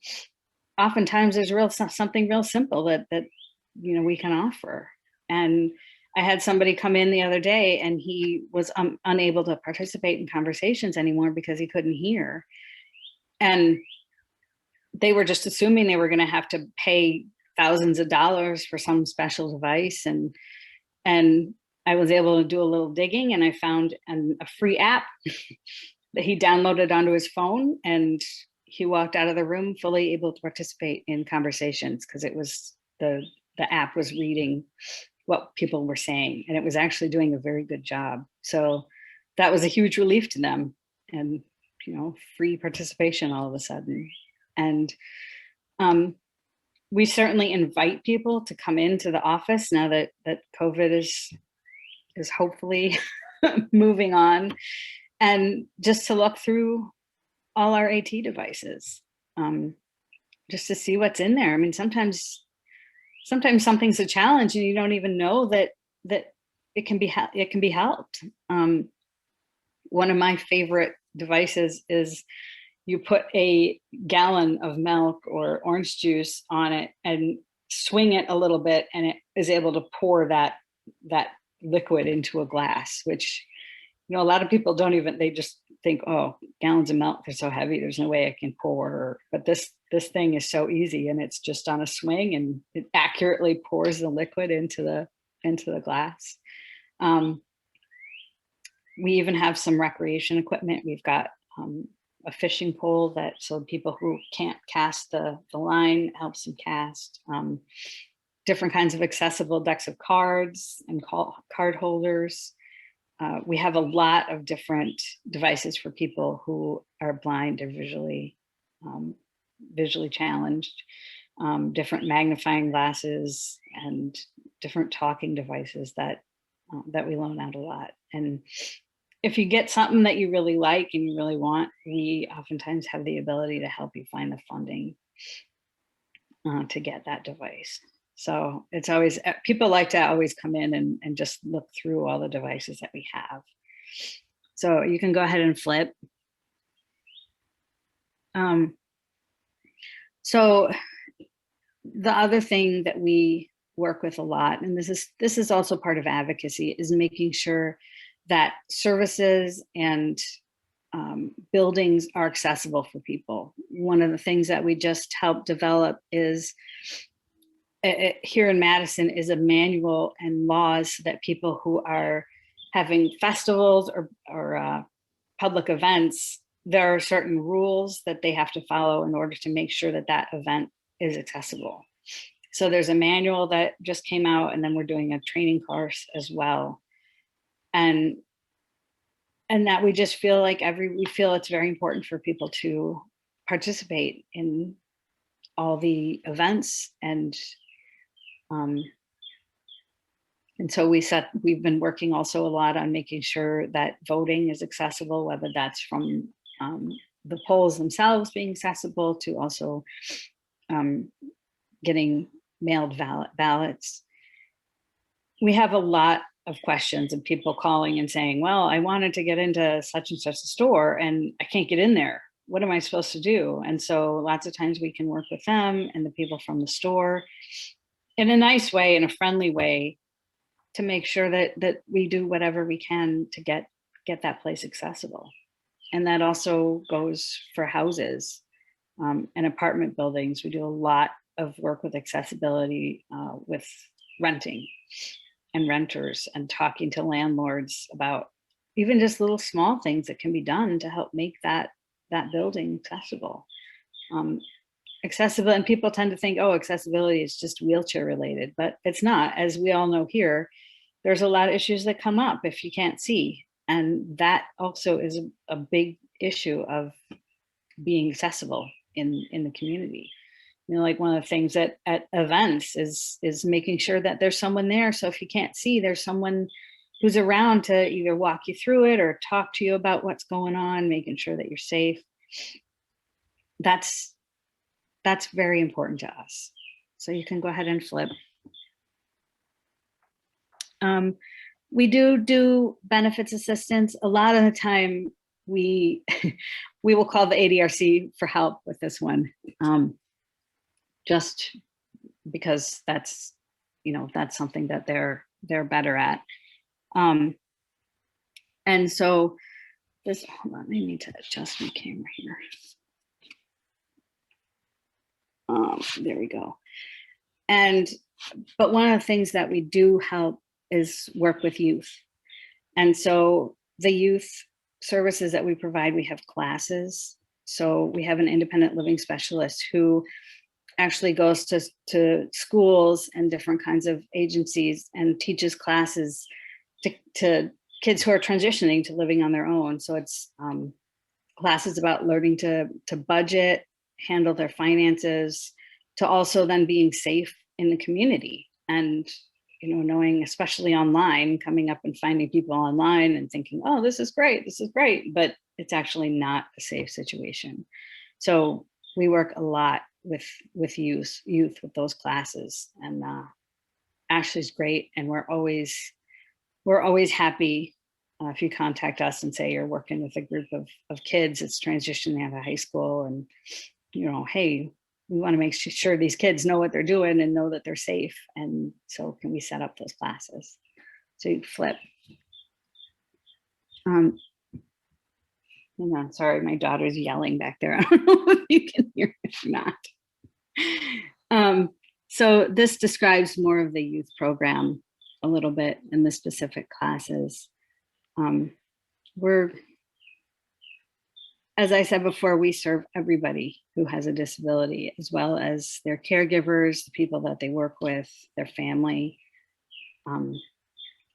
oftentimes there's something real simple that we can offer. And I had somebody come in the other day and he was unable to participate in conversations anymore because he couldn't hear. And they were just assuming they were going to have to pay thousands of dollars for some special device. And I was able to do a little digging and I found a free app that he downloaded onto his phone, and he walked out of the room fully able to participate in conversations because it was the app was reading what people were saying, and it was actually doing a very good job. So that was a huge relief to them, and free participation all of a sudden. And we certainly invite people to come into the office now that COVID is hopefully moving on, and just to look through all our AT devices, just to see what's in there. I mean, sometimes something's a challenge and you don't even know that it can be helped. One of my favorite devices is you put a gallon of milk or orange juice on it and swing it a little bit, and it is able to pour that liquid into a glass, which a lot of people don't even, they just think, oh, gallons of milk, they're so heavy, there's no way I can pour. But this thing is so easy, and it's just on a swing and it accurately pours the liquid into the glass. We even have some recreation equipment. We've got a fishing pole so people who can't cast the line helps them cast. Different kinds of accessible decks of cards and card holders. We have a lot of different devices for people who are blind or visually challenged, different magnifying glasses and different talking devices that we loan out a lot. And if you get something that you really like and you really want, we oftentimes have the ability to help you find the funding to get that device. So it's always, people like to always come in and just look through all the devices that we have. So you can go ahead and flip. So the other thing that we work with a lot, and this is also part of advocacy, is making sure that services and buildings are accessible for people. One of the things that we just helped develop is here in Madison is a manual and laws that people who are having festivals or public events, there are certain rules that they have to follow in order to make sure that that event is accessible. So there's a manual that just came out, and then we're doing a training course as well. And that we just feel like we feel it's very important for people to participate in all the events. And so we've been working also a lot on making sure that voting is accessible, whether that's from the polls themselves being accessible to also getting mailed ballots. We have a lot of questions and people calling and saying, well, I wanted to get into such and such a store and I can't get in there. What am I supposed to do? And so lots of times we can work with them and the people from the store in a nice way, in a friendly way, to make sure that we do whatever we can to get that place accessible. And that also goes for houses and apartment buildings. We do a lot of work with accessibility with renting and renters, and talking to landlords about even just little small things that can be done to help make that building accessible. Accessible, and people tend to think, oh, accessibility is just wheelchair related, but it's not. As we all know here, there's a lot of issues that come up if you can't see. And that also is a big issue of being accessible in the community. You know, like one of the things at events is making sure that there's someone there. So if you can't see, there's someone who's around to either walk you through it or talk to you about what's going on, making sure that you're safe. That's very important to us. So you can go ahead and flip. We do benefits assistance. A lot of the time we will call the ADRC for help with this one. Just because that's something that they're better at. And so this, hold on, I need to adjust my camera here. There we go. But one of the things that we do help is work with youth. And so the youth services that we provide, we have classes. So we have an independent living specialist who actually goes to schools and different kinds of agencies and teaches classes to kids who are transitioning to living on their own. So it's classes about learning to budget, handle their finances, to also then being safe in the community. And knowing, especially online, coming up and finding people online and thinking, oh, this is great, but it's actually not a safe situation. So we work a lot with youth with those classes, and Ashley's great, and we're always happy if you contact us and say you're working with a group of kids that's transitioning out of high school, and hey, we want to make sure these kids know what they're doing and know that they're safe, and so can we set up those classes? So you flip. Hang on, sorry, my daughter's yelling back there. I don't know if you can hear it or not. So this describes more of the youth program a little bit in the specific classes. As I said before, we serve everybody who has a disability, as well as their caregivers, the people that they work with, their family.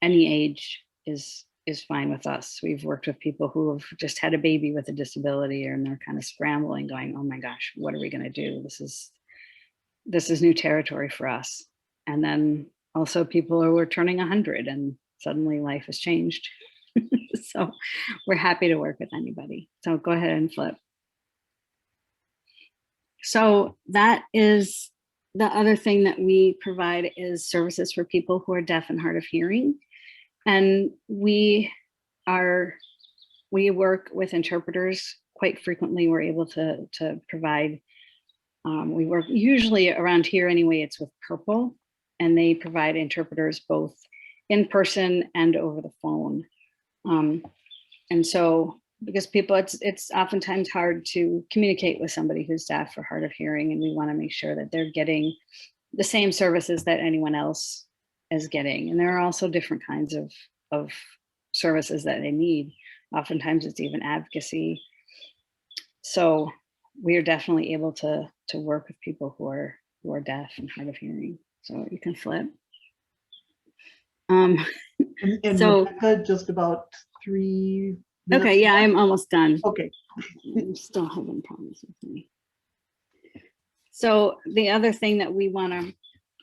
Any age is fine with us. We've worked with people who have just had a baby with a disability, and they're kind of scrambling, going, oh my gosh, what are we going to do? This is new territory for us. And then also people who are turning 100 and suddenly life has changed. So we're happy to work with anybody. So go ahead and flip. So that is the other thing that we provide is services for people who are deaf and hard of hearing. And we work with interpreters quite frequently. We're able to provide, we work usually around here anyway, it's with Purple, and they provide interpreters both in person and over the phone. And so, because people, it's oftentimes hard to communicate with somebody who's deaf or hard of hearing, and we want to make sure that they're getting the same services that anyone else is getting. And there are also different kinds of services that they need. Oftentimes it's even advocacy. So we are definitely able to work with people who are deaf and hard of hearing. So you can flip. And So Rebecca, just about 3 minutes. okay, yeah, I'm almost done. Okay. I'm still having problems with me. So the other thing that we want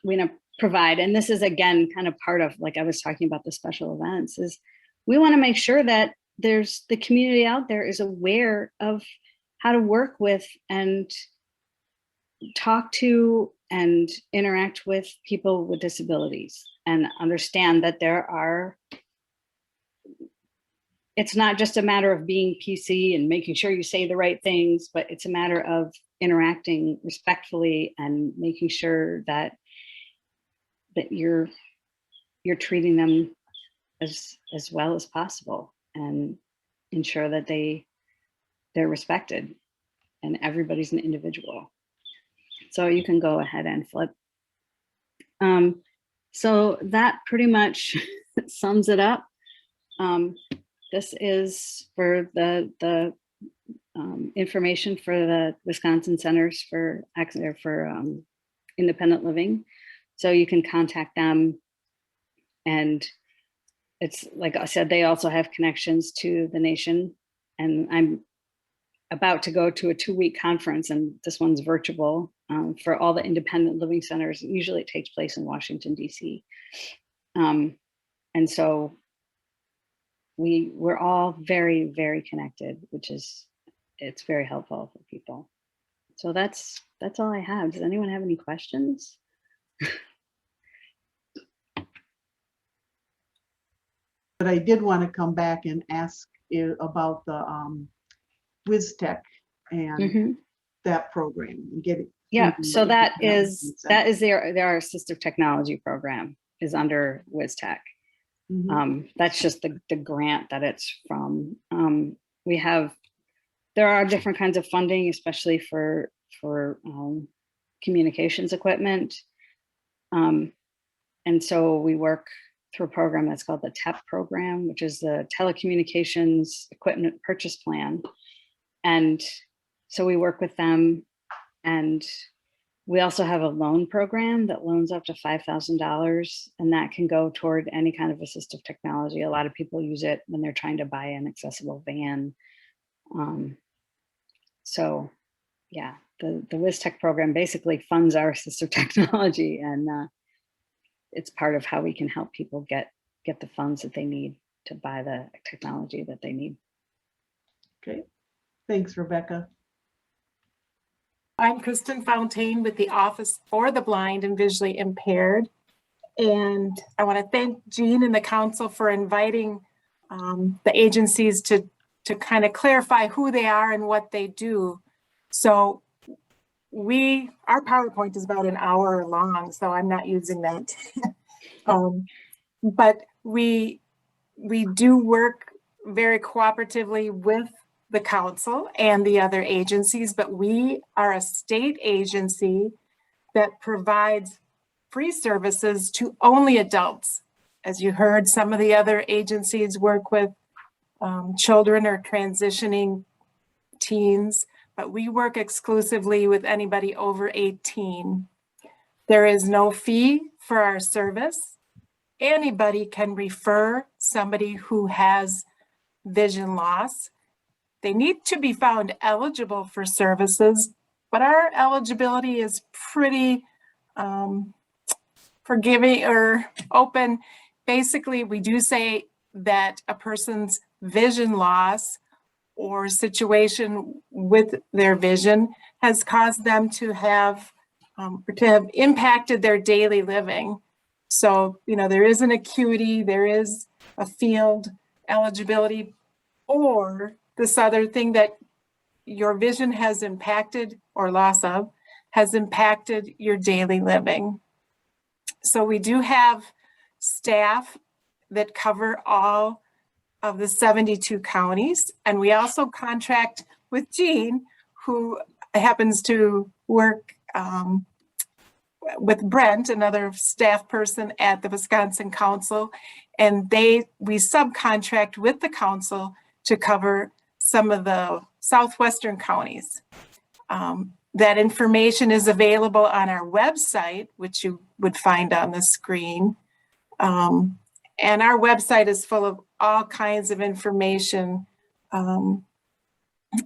to provide, and this is again kind of part of, like I was talking about the special events, is we want to make sure that the community out there is aware of how to work with and talk to and interact with people with disabilities, and understand that it's not just a matter of being PC and making sure you say the right things, but it's a matter of interacting respectfully and making sure that you're treating them as well as possible, and ensure that they're respected and everybody's an individual. So you can go ahead and flip. So that pretty much sums it up. This is for the information for the Wisconsin Centers for Independent Living. So you can contact them, and it's like I said, they also have connections to the nation. And I'm about to go to a 2-week conference, and this one's virtual, for all the independent living centers. Usually it takes place in Washington, DC. And so we're all very, very connected, it's very helpful for people. So that's all I have. Does anyone have any questions? But I did want to come back and ask you about the WIZTECH and that program and get it. Yeah, so that is their Assistive Technology program is under WIZTECH. That's just the grant that it's from. There are different kinds of funding, especially for communications equipment. And so we work through a program that's called the TEP program, which is the Telecommunications Equipment Purchase Plan. And so we work with them, and we also have a loan program that loans up to $5,000, and that can go toward any kind of assistive technology. A lot of people use it when they're trying to buy an accessible van. So yeah, the WIZTECH program basically funds our assistive technology, and it's part of how we can help people get the funds that they need to buy the technology that they need. Okay, thanks, Rebecca. I'm Kristen Fontaine with the Office for the Blind and Visually Impaired. And I want to thank Jean and the council for inviting the agencies to kind of clarify who they are and what they do. So our PowerPoint is about an hour long, so I'm not using that. But we do work very cooperatively with the council and the other agencies, but we are a state agency that provides free services to only adults. As you heard, some of the other agencies work with children or transitioning teens, but we work exclusively with anybody over 18. There is no fee for our service. Anybody can refer somebody who has vision loss. They need to be found eligible for services, but our eligibility is pretty forgiving or open. Basically, we do say that a person's vision loss or situation with their vision has caused them to have or to have impacted their daily living. So, there is an acuity, there is a field eligibility, or this other thing that your vision has impacted, or loss of, has impacted your daily living. So we do have staff that cover all of the 72 counties. And we also contract with Jean, who happens to work with Brent, another staff person at the Wisconsin Council. And we subcontract with the council to cover some of the southwestern counties. That information is available on our website, which you would find on the screen. And our website is full of all kinds of information.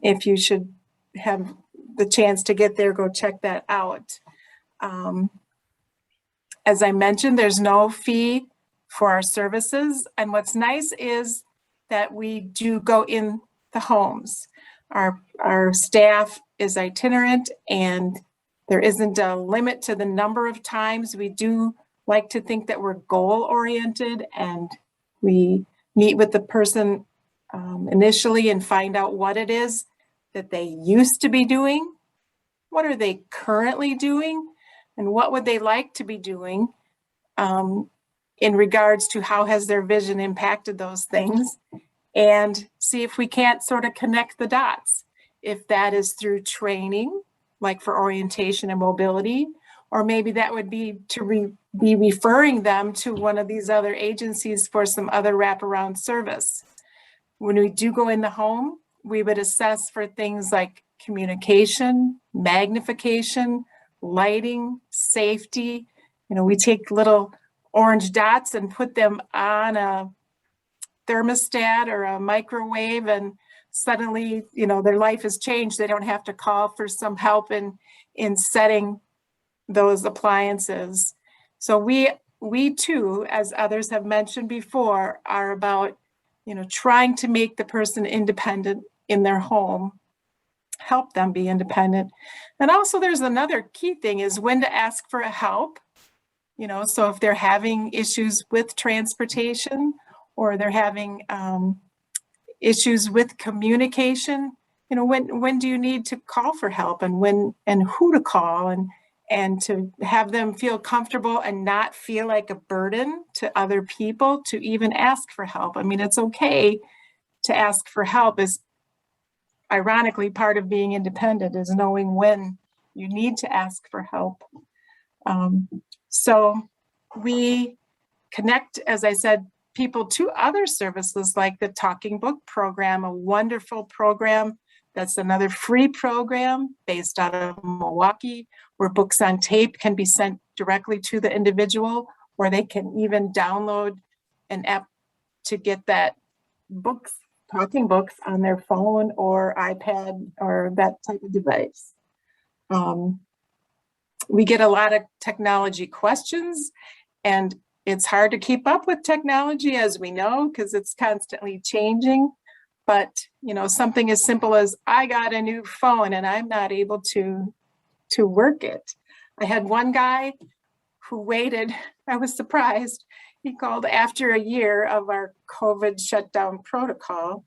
If you should have the chance to get there, go check that out. As I mentioned, there's no fee for our services. And what's nice is that we do go in the homes. Our staff is itinerant, and there isn't a limit to the number of times. We do like to think that we're goal-oriented, and we meet with the person initially and find out what it is that they used to be doing, what are they currently doing, and what would they like to be doing in regards to how has their vision impacted those things, and see if we can't sort of connect the dots. If that is through training, like for orientation and mobility, or maybe that would be to be referring them to one of these other agencies for some other wraparound service. When we do go in the home, we would assess for things like communication, magnification, lighting, safety. We take little orange dots and put them on a thermostat or a microwave, and suddenly, their life has changed. They don't have to call for some help in setting those appliances. So we too, as others have mentioned before, are about, trying to make the person independent in their home, help them be independent. And also there's another key thing is when to ask for help. So if they're having issues with transportation, or they're having issues with communication, when do you need to call for help, and when and who to call, and to have them feel comfortable and not feel like a burden to other people to even ask for help. I mean, it's okay to ask for help. Is ironically part of being independent is knowing when you need to ask for help. So we connect, as I said, people to other services like the Talking Book program, a wonderful program that's another free program based out of Milwaukee, where books on tape can be sent directly to the individual, or they can even download an app to get that talking books on their phone or iPad or that type of device. We get a lot of technology questions, and it's hard to keep up with technology, as we know, because it's constantly changing. But, something as simple as I got a new phone and I'm not able to work it. I had one guy who waited. I was surprised. He called after a year of our COVID shutdown protocol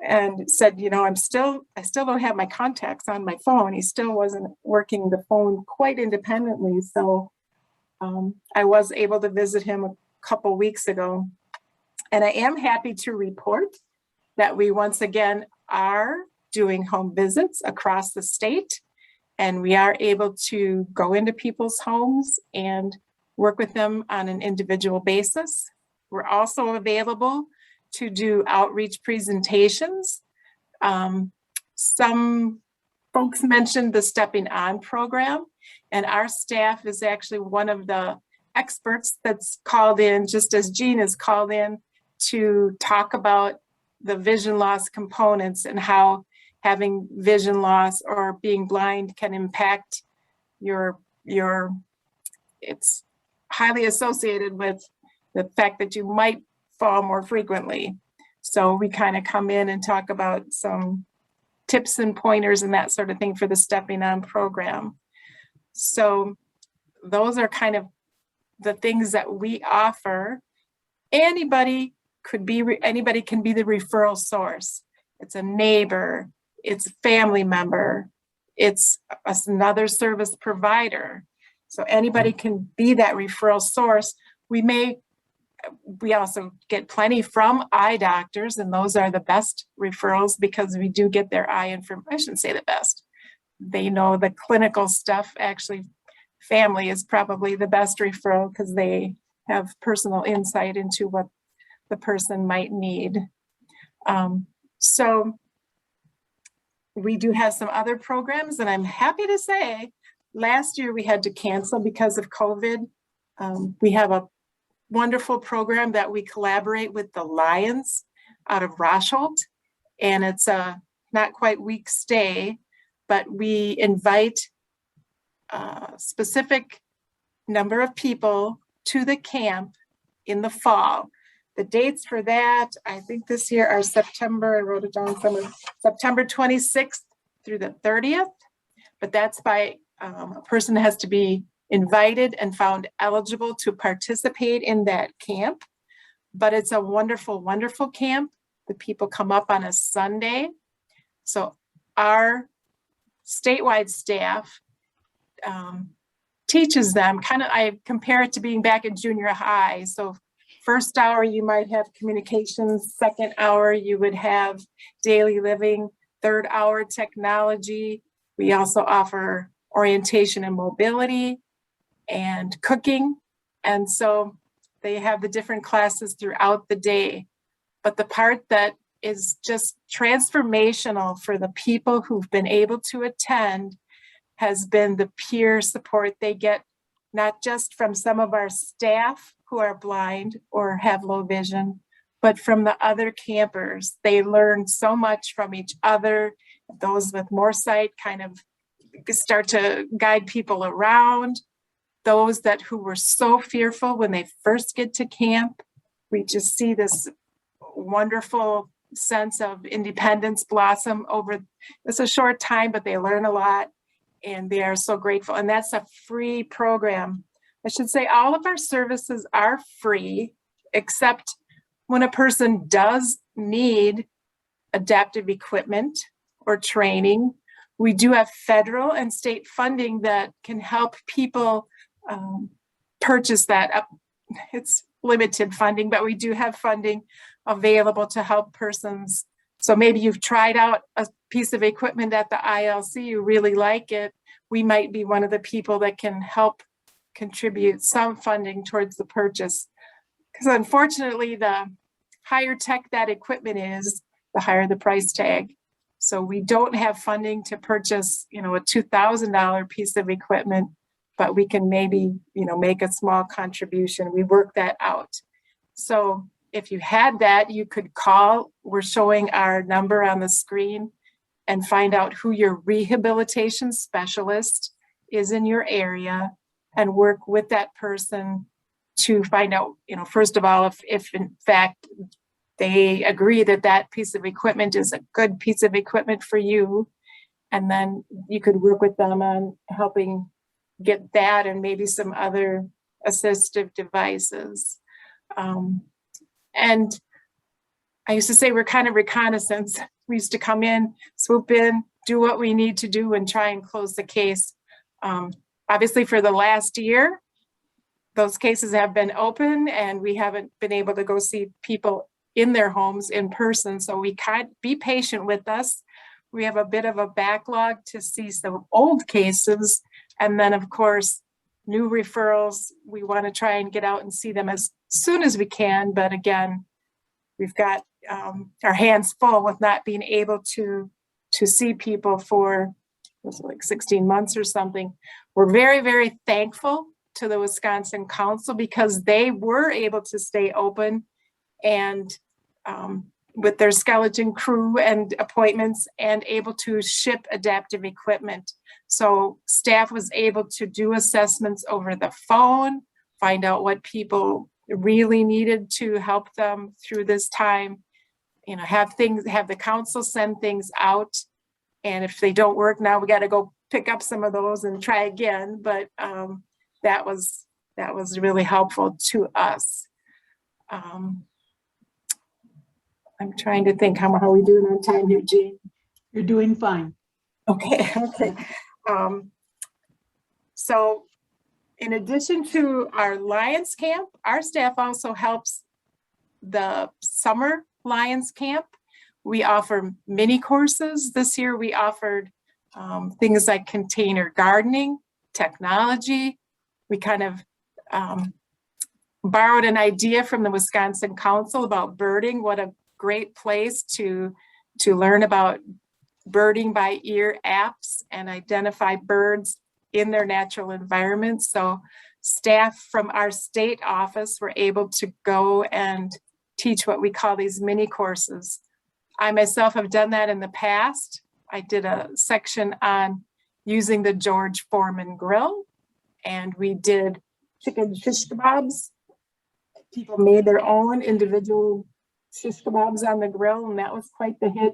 and said, I still don't have my contacts on my phone. He still wasn't working the phone quite independently. So I was able to visit him a couple weeks ago. And I am happy to report that we once again are doing home visits across the state, and we are able to go into people's homes and work with them on an individual basis. We're also available to do outreach presentations. Some folks mentioned the Stepping On program, and our staff is actually one of the experts that's called in, just as Jean is called in, to talk about the vision loss components and how having vision loss or being blind can impact your it's highly associated with the fact that you might fall more frequently. So we kind of come in and talk about some tips and pointers and that sort of thing for the Stepping On program. So those are kind of the things that we offer. Anybody can be the referral source. It's a neighbor, it's a family member, it's another service provider. So anybody can be that referral source. We also get plenty from eye doctors, and those are the best referrals because we do get their eye information. I shouldn't say the best. They know the clinical stuff. Actually, family is probably the best referral because they have personal insight into what the person might need. So we do have some other programs, and I'm happy to say last year we had to cancel because of COVID. We have a wonderful program that we collaborate with the Lions out of Rosholt, and it's a not quite week stay, but we invite a specific number of people to the camp in the fall. The dates for that, I think this year are September, I wrote it down somewhere, September 26th through the 30th, but that's by a person has to be invited and found eligible to participate in that camp. But it's a wonderful, wonderful camp. The people come up on a Sunday. So our statewide staff teaches them, I compare it to being back in junior high. So first hour, you might have communications. Second hour, you would have daily living. Third hour, technology. We also offer orientation and mobility and cooking. And so they have the different classes throughout the day. But the part that is just transformational for the people who've been able to attend has been the peer support they get, not just from some of our staff who are blind or have low vision, but from the other campers. They learn so much from each other. Those with more sight kind of start to guide people around. Those who were so fearful when they first get to camp, we just see this wonderful sense of independence blossom over, it's a short time, but they learn a lot and they are so grateful. And that's a free program. I should say all of our services are free, except when a person does need adaptive equipment or training. We do have federal and state funding that can help people purchase that. It's limited funding, but we do have funding available to help persons. So maybe you've tried out a piece of equipment at the ILC, you really like it. We might be one of the people that can help contribute some funding towards the purchase. Because unfortunately, the higher tech that equipment is, the higher the price tag. So we don't have funding to purchase, a $2,000 piece of equipment, but we can maybe, make a small contribution. We work that out. So if you had that, you could call. We're showing our number on the screen and find out who your rehabilitation specialist is in your area and work with that person to find out, first of all, if in fact they agree that that piece of equipment is a good piece of equipment for you. And then you could work with them on helping get that and maybe some other assistive devices. And I used to say we're kind of reconnaissance. We used to come in, swoop in, do what we need to do and try and close the case. Obviously for the last year, those cases have been open and we haven't been able to go see people in their homes in person. So we can't be patient with us. We have a bit of a backlog to see some old cases. And then of course, new referrals, we want to try and get out and see them as soon as we can. But again, we've got our hands full with not being able to see people for like 16 months or something. We're very, very thankful to the Wisconsin Council because they were able to stay open and with their skeleton crew and appointments and able to ship adaptive equipment. So staff was able to do assessments over the phone, find out what people really needed to help them through this time, have the council send things out. And if they don't work now, we got to go pick up some of those and try again. But that was really helpful to us. I'm trying to think, how are we doing on time here, Jean? You're doing fine. Okay, okay. So in addition to our Lions Camp, our staff also helps the summer Lions Camp. We offer mini courses. This year we offered things like container gardening, technology. We kind of borrowed an idea from the Wisconsin Council about birding. What a great place to learn about birding by ear apps and identify birds in their natural environment. So staff from our state office were able to go and teach what we call these mini courses. I myself have done that in the past. I did a section on using the George Foreman grill, and we did chicken shish kebabs. People made their own individual shish kebabs on the grill, and that was quite the hit.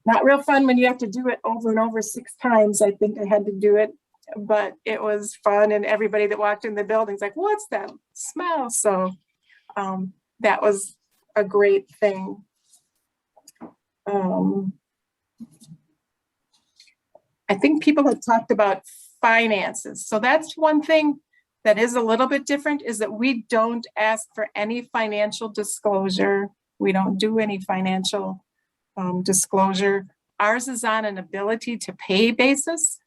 Not real fun when you have to do it over and over 6 times. I think I had to do it, but it was fun, and everybody that walked in the building's like, what's that smell? So that was a great thing. I think people have talked about finances. So that's one thing that is a little bit different, is that we don't ask for any financial disclosure. We don't do any financial disclosure. Ours is on an ability to pay basis.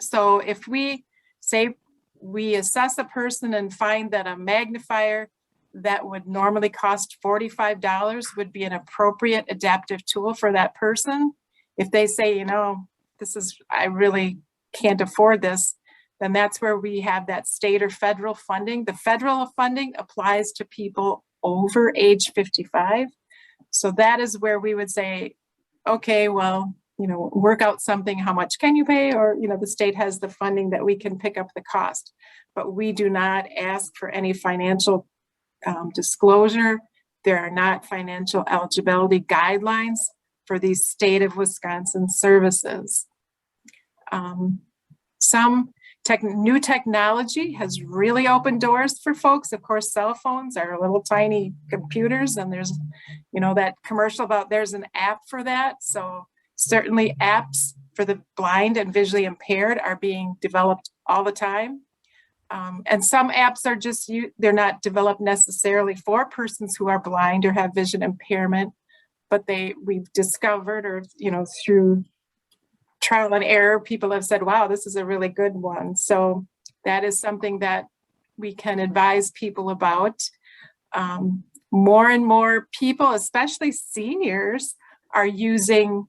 So if we say we assess a person and find that a magnifier that would normally cost $45 would be an appropriate adaptive tool for that person, if they say, you know, I really can't afford this, then that's where we have that state or federal funding. The federal funding applies to people over age 55. So that is where we would say, okay, well, you know, work out something, how much can you pay? Or, you know, the state has the funding that we can pick up the cost, but we do not ask for any financial disclosure. There are not financial eligibility guidelines for these state of Wisconsin services. Some new technology has really opened doors for folks. Of course, cell phones are little tiny computers, and there's, you know, that commercial about there's an app for that. So certainly apps for the blind and visually impaired are being developed all the time. And some apps are just, they're not developed necessarily for persons who are blind or have vision impairment, but we've discovered, or, you know, through trial and error, people have said, wow, this is a really good one. So that is something that we can advise people about. More and more people, especially seniors, are using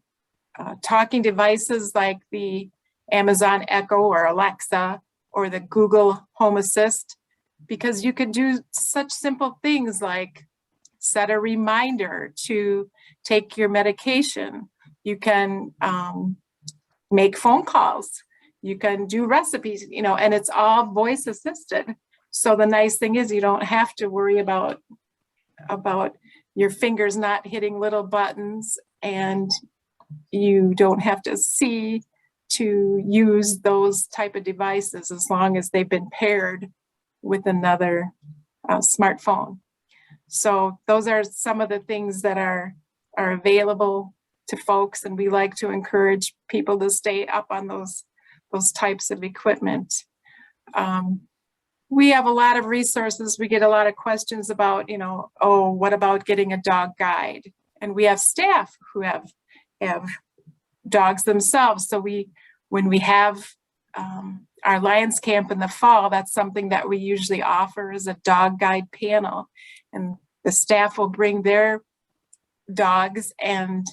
talking devices like the Amazon Echo or Alexa or the Google Home Assist, because you can do such simple things like set a reminder to take your medication. You can make phone calls. You can do recipes, you know, and it's all voice assisted. So the nice thing is you don't have to worry about your fingers not hitting little buttons, and you don't have to see to use those type of devices as long as they've been paired with another smartphone. So those are some of the things that are available to folks, and we like to encourage people to stay up on those types of equipment. We have a lot of resources. We get a lot of questions about, you know, oh, what about getting a dog guide? And we have staff who have dogs themselves. So when we have our Lions Camp in the fall, that's something that we usually offer is a dog guide panel. And the staff will bring their dogs and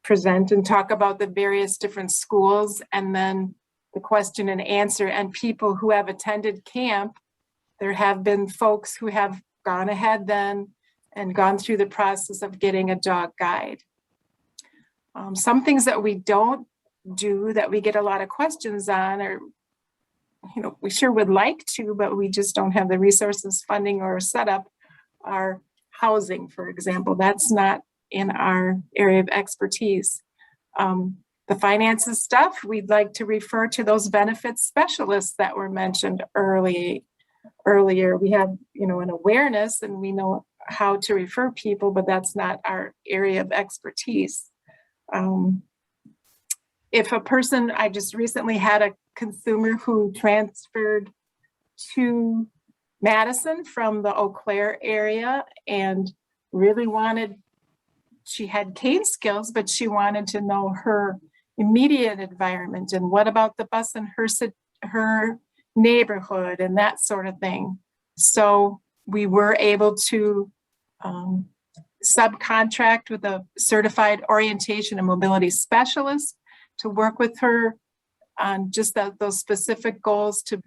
present and talk about the various different schools, and then the question and answer. And people who have attended camp, there have been folks who have gone ahead then and gone through the process of getting a dog guide. Some things that we don't do that we get a lot of questions on, or, you know, we sure would like to, but we just don't have the resources, funding, or setup, are housing, for example. That's not in our area of expertise. The finances stuff, we'd like to refer to those benefits specialists that were mentioned earlier. earlier, we have, you know, an awareness and we know how to refer people, but that's not our area of expertise. If a person, I just recently had a consumer who transferred to Madison from the Eau Claire area and really wanted, she had cane skills, but she wanted to know her immediate environment and what about the bus in her neighborhood and that sort of thing. So we were able to subcontract with a certified orientation and mobility specialist to work with her on just those specific goals to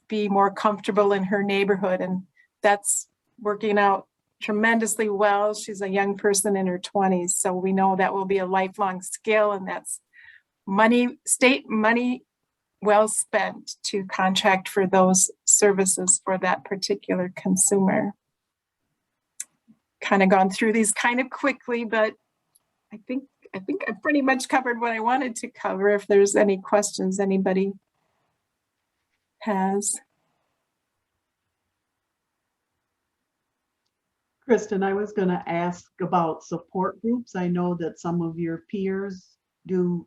be more comfortable in her neighborhood. And that's working out tremendously well. She's a young person in her 20s. So we know that will be a lifelong skill, and that's money, state money well spent to contract for those services for that particular consumer. Kind of gone through these kind of quickly, but I think I've pretty much covered what I wanted to cover. If there's any questions anybody has. Kristen, I was going to ask about support groups. I know that some of your peers do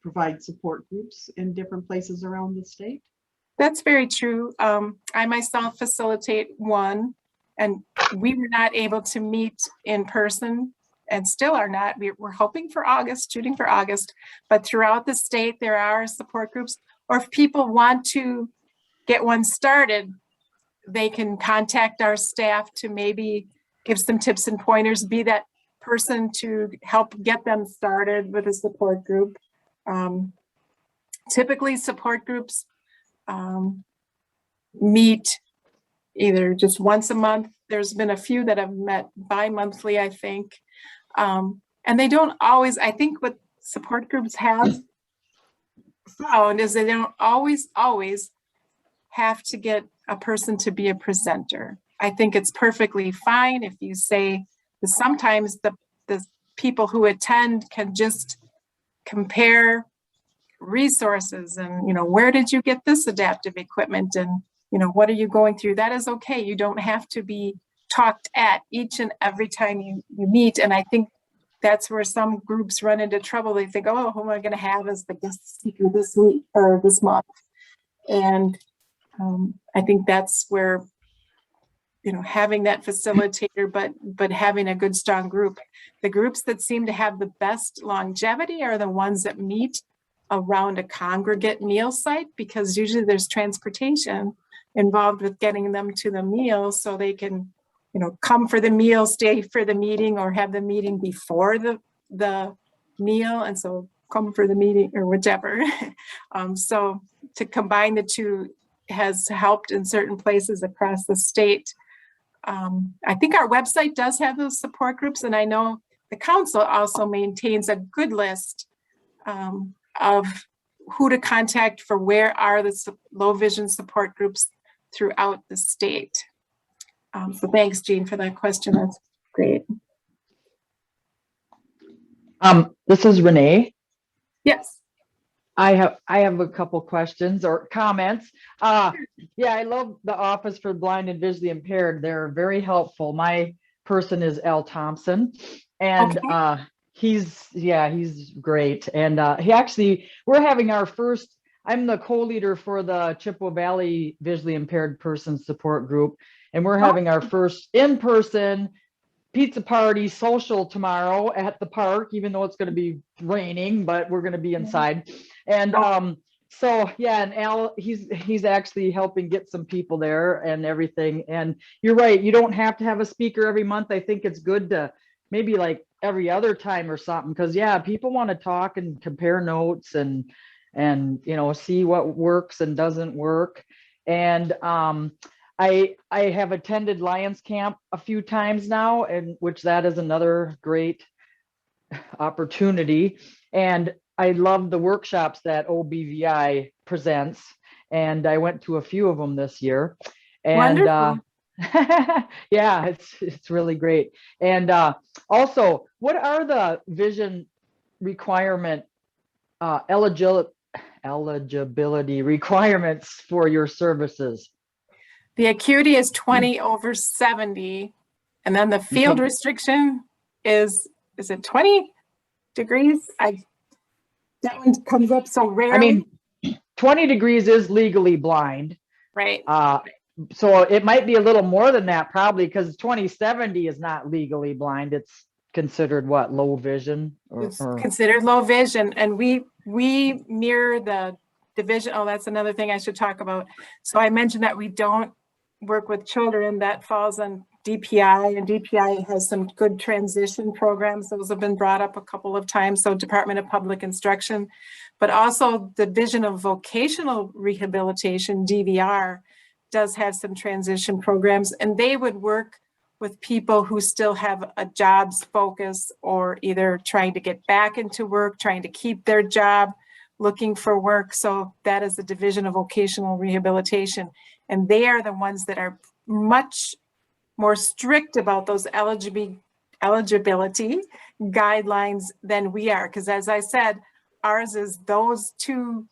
provide support groups in different places around the state. That's very true. I myself facilitate one, and we were not able to meet in person and still are not. We're hoping for August, shooting for August, but throughout the state, there are support groups, or if people want to get one started, they can contact our staff to maybe give some tips and pointers, be that person to help get them started with a support group. Typically support groups meet either just once a month. There's been a few that have met bi-monthly, I think. And they don't always, I think what support groups have found is they don't always have to get a person to be a presenter. I think it's perfectly fine if you say that sometimes the people who attend can just compare resources and, you know, where did you get this adaptive equipment and, you know, what are you going through? That is okay. You don't have to be talked at each and every time you meet. And I think that's where some groups run into trouble. They think, oh, who am I going to have as the guest speaker this week or this month? And I think that's where, you know, having that facilitator, but having a good, strong group. The groups that seem to have the best longevity are the ones that meet around a congregate meal site, because usually there's transportation involved with getting them to the meal so they can, you know, come for the meal, stay for the meeting, or have the meeting before the meal. And so come for the meeting or whichever. So to combine the two has helped in certain places across the state. I think our website does have those support groups, and I know the council also maintains a good list of who to contact for where are the low vision support groups throughout the state. So thanks, Jean, for that question. That's great. This is Renee. Yes. I have a couple questions or comments. Yeah, I love the Office for Blind and Visually Impaired. They're very helpful. My person is Al Thompson, and Okay. he's great. And we're having our first. I'm the co-leader for the Chippewa Valley Visually Impaired Person Support Group, and we're having our first in-person pizza party social tomorrow at the park, even though it's going to be raining, but we're going to be inside. And so yeah, and Al, he's actually helping get some people there and everything. And you're right, you don't have to have a speaker every month. I think it's good to maybe like every other time or something, because yeah, people want to talk and compare notes and you know, see what works and doesn't work. And I have attended Lions Camp a few times now, and which that is another great opportunity. And I love the workshops that OBVI presents, and I went to a few of them this year. And yeah, it's really great. And also, what are the vision requirement eligibility requirements for your services? The acuity is 20 over 70. And then the field Okay. restriction is it 20 degrees? That one comes up so rarely. I mean, 20 degrees is legally blind. Right. So it might be a little more than that probably, because 20/70 is not legally blind. It's considered what, low vision? It's considered low vision, and we mirror the division. Oh, that's another thing I should talk about. So I mentioned that we don't work with children. That falls on DPI, and DPI has some good transition programs. Those have been brought up a couple of times. So Department of Public Instruction, but also the Division of Vocational Rehabilitation, DVR, does have some transition programs, and they would work with people who still have a jobs focus, or either trying to get back into work, trying to keep their job, looking for work. So that is the Division of Vocational Rehabilitation. And they are the ones that are much more strict about those eligibility guidelines than we are. Because as I said, ours is those two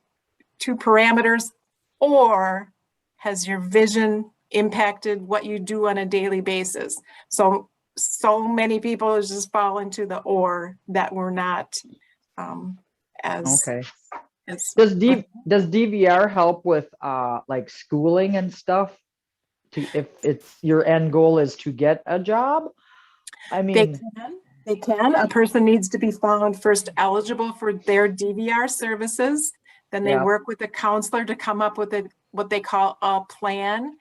parameters, or has your vision impacted what you do on a daily basis? So many people just fall into the or that we're not as Okay. as Does DVR help with like schooling and stuff? If it's your end goal is to get a job? I mean, they can. A person needs to be found first eligible for their DVR services. Then they work with a counselor to come up with what they call a plan.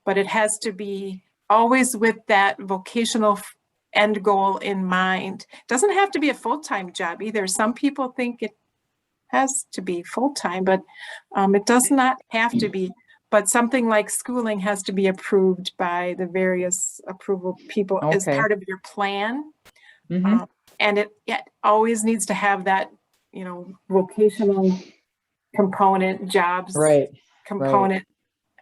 But it has to be always with that vocational end goal in mind. It doesn't have to be a full-time job either. Some people think it has to be full-time, but it does not have to be. But something like schooling has to be approved by the various approval people as part of your plan. And it always needs to have that, vocational component, jobs component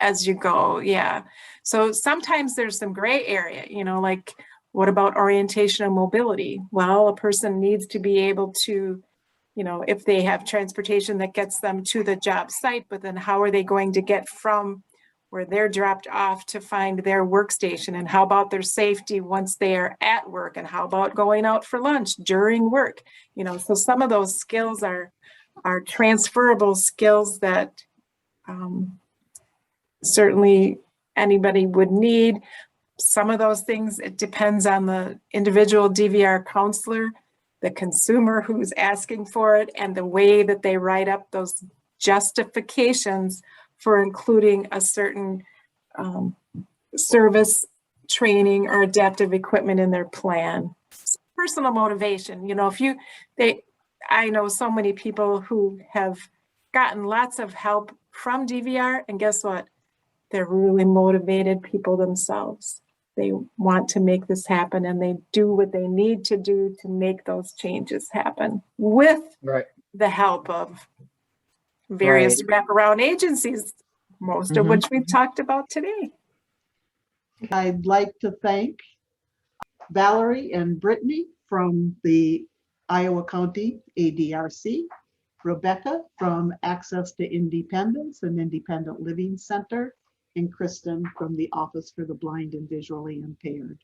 as you go. Yeah. So sometimes there's some gray area, like what about orientation and mobility? Well, a person needs to be able to, if they have transportation that gets them to the job site, but then how are they going to get from where they're dropped off to find their workstation? And how about their safety once they are at work? And how about going out for lunch during work? So some of those skills are transferable skills that certainly anybody would need. Some of those things, it depends on the individual DVR counselor, the consumer who's asking for it, and the way that they write up those justifications for including a certain service, training, or adaptive equipment in their plan. Personal motivation, I know so many people who have gotten lots of help from DVR, and guess what? They're really motivated people themselves. They want to make this happen, and they do what they need to do to make those changes happen with the help of various wraparound agencies, most of which we've talked about today. I'd like to thank Valerie and Brittany from the Iowa County ADRC, Rebecca from Access to Independence and Independent Living Center, and Kristen from the Office for the Blind and Visually Impaired.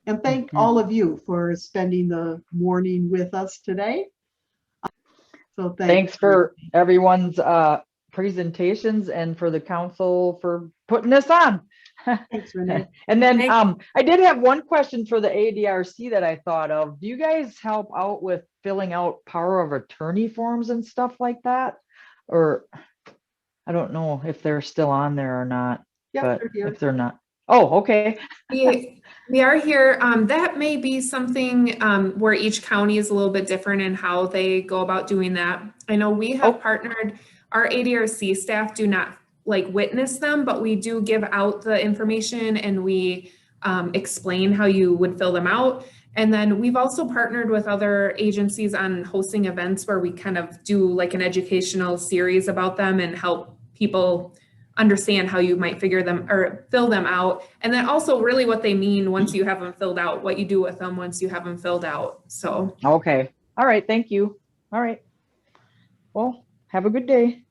And thank all of you for spending the morning with us today. So thanks for everyone's presentations and for the council for putting this on. Thanks, Renee. And then I did have one question for the ADRC that I thought of. Do you guys help out with filling out power of attorney forms and stuff like that? Or I don't know if they're still on there or not. Yes, but they're here. if they're not, okay. We are here. That may be something where each county is a little bit different in how they go about doing that. I know we have partnered, our ADRC staff do not witness them, but we do give out the information and we explain how you would fill them out. And then we've also partnered with other agencies on hosting events where we kind of do an educational series about them and help people understand how you might figure them or fill them out. And then also really what they mean once you have them filled out, what you do with them once you have them filled out. So. Okay. All right. Thank you. All right. Well, have a good day.